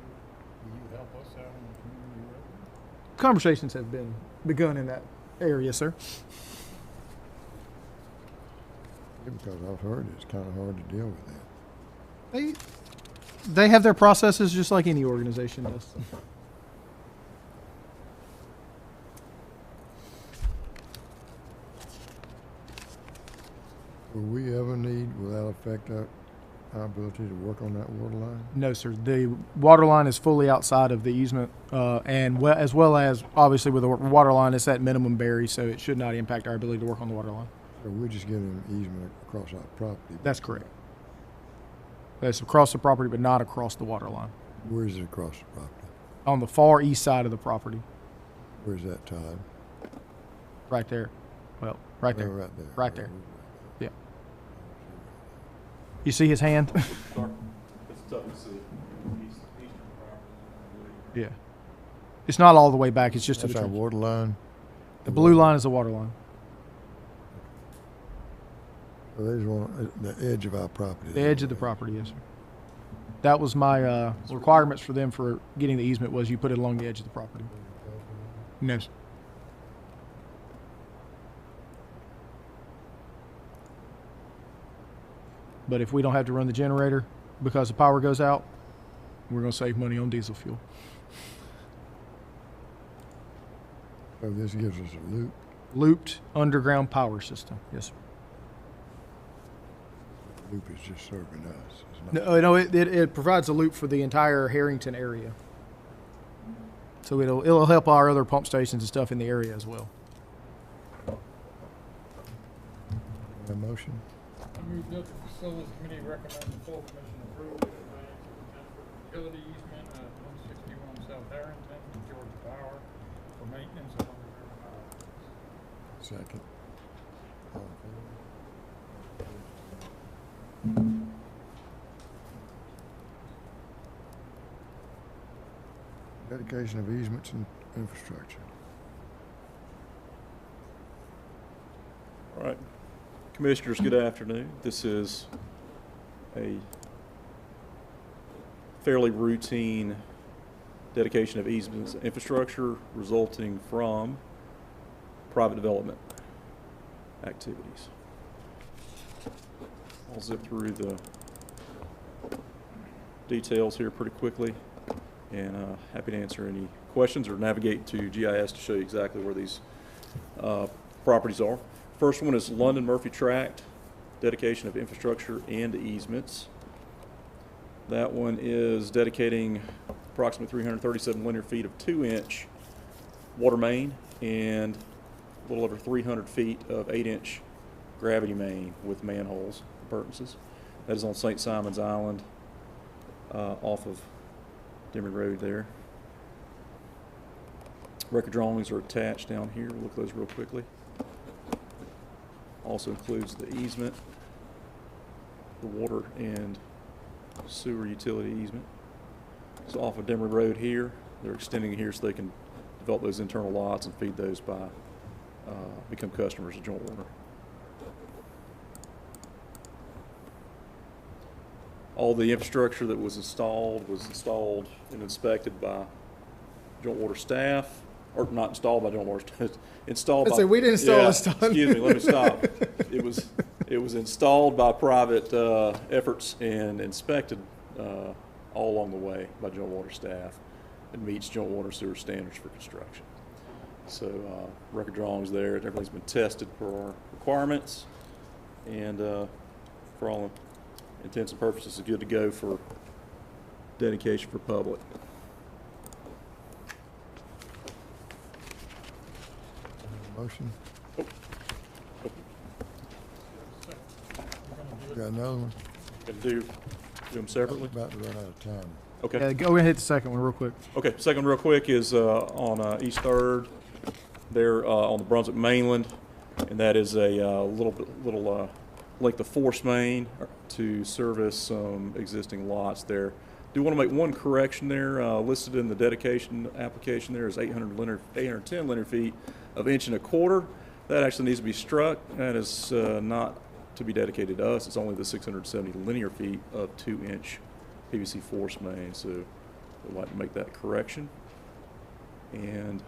will you help us out on the community road? Conversations have been begun in that area, sir. Yeah, because I've heard it's kind of hard to deal with that. They have their processes just like any organization does. Will we ever need, will that affect our ability to work on that water line? No, sir. The water line is fully outside of the easement, and as well as obviously with the water line, it's at minimum bury, so it should not impact our ability to work on the water line. So we're just getting an easement across our property? That's correct. It's across the property, but not across the water line. Where is it across the property? On the far east side of the property, Where's that tied? right there. Well, right Oh, there. right there. Right there. Yeah. You see his hand? It's tough to see. Eastern property. Yeah. It's not all the way back. It's just to That's the our trench. water line? The blue line is the water line. So they just want the edge of our property. The edge of the property, yes, sir. That was my requirements for them for getting the easement was you put it along the edge of the property. No, sir. But if we don't have to run the generator because the power goes out, we're going to save money on diesel fuel. So this gives us a loop. Looped underground power system, yes, sir. The loop is just serving us. It's not, No, it provides a loop for the entire Harrington area. So it'll help our other pump stations and stuff in the area as well. a motion? I move that the facilities committee recommend the full commission approve the advance of utility easement at 161 South Harrington to Georgia Power for maintenance of underground power. Second. All in favor? Dedication of easements and infrastructure. All right. Commissioners, good afternoon. This is a fairly routine dedication of easements and infrastructure resulting from private development activities. I'll zip through the details here pretty quickly, and happy to answer any questions or navigate to GIS to show you exactly where these properties are. First one is London Murphy Tract, dedication of infrastructure and easements. That one is dedicating approximately 337 linear feet of 2-inch water main and a little over 300 feet of 8-inch gravity main with manholes appurtenances. That is on St. Simon's Island off of Demery Road there. Record drawings are attached down here. We'll look at those real quickly. Also includes the easement, the water and sewer utility easement. So off of Demery Road here, they're extending here so they can develop those internal lots and feed those by, become customers of joint water. All the infrastructure that was installed and inspected by joint water staff, or not installed by joint water staff, installed by. We didn't install this time. Excuse me, let me stop. It was installed by private efforts and inspected all along the way by joint water staff and meets joint water sewer standards for construction. So record drawings there, everything's been tested for our requirements, and for all intents and purposes, it's good to go for dedication for public. Motion. We're gonna do Got it. another one? Gonna do them separately? About to run out of time. Okay. Yeah, go ahead and hit the second one real quick. Okay, second real quick is on East 3rd, there on the Brunswick mainland, and that is a little length of force main to service some existing lots there. Do want to make one correction there. Listed in the dedication application there is 810 linear feet of 1.25 inch. That actually needs to be struck. That is not to be dedicated to us. It's only the 670 linear feet of 2-inch PVC force main. So we'd like to make that correction. And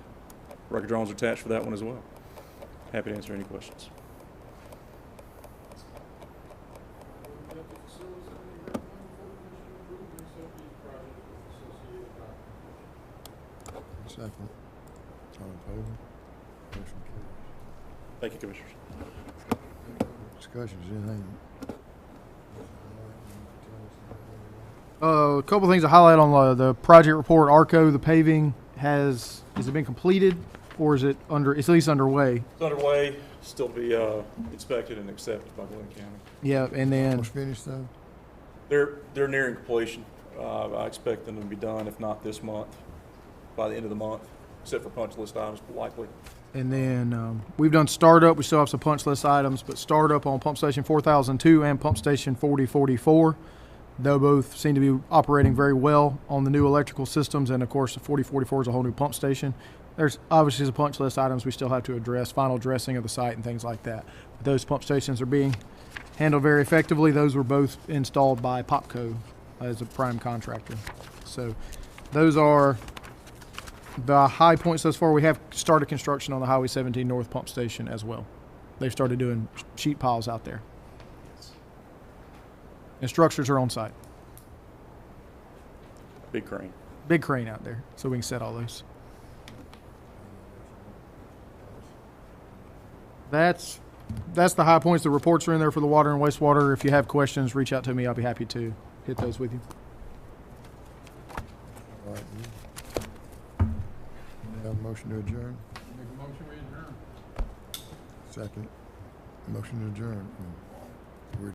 record drawings are attached for that one as well. Happy to answer any questions. We've got the facilities that we recommend for the commission to approve and accept these projects with associated documents. Second. All in favor? Motion carries. Thank you, Commissioners. Discussions, anything? A couple things to highlight on the project report. ARCO, the paving has it been completed, or is it it's at least underway? It's underway, still be inspected and accepted by Glynn County. Yeah, and then Almost finished though? They're nearing completion. I expect them to be done, if not this month, by the end of the month, except for punch list items, likely. And then we've done startup. We still have some punch list items, but startup on pump station 4002 and pump station 4044. They both seem to be operating very well on the new electrical systems. And of course, the 4044 is a whole new pump station. There's obviously some punch list items we still have to address, final dressing of the site and things like that. But those pump stations are being handled very effectively. Those were both installed by Popco as a prime contractor. So those are the high points thus far. We have started construction on the Highway 17 North Pump Station as well. They've started doing sheet piles out there. And structures are on site. Big crane. Big crane out there, so we can set all those. That's the high points. The reports are in there for the water and wastewater. If you have questions, reach out to me. I'll be happy to hit those with you. All right. Have a motion to adjourn? Make a motion, we adjourn. Second. Motion to adjourn.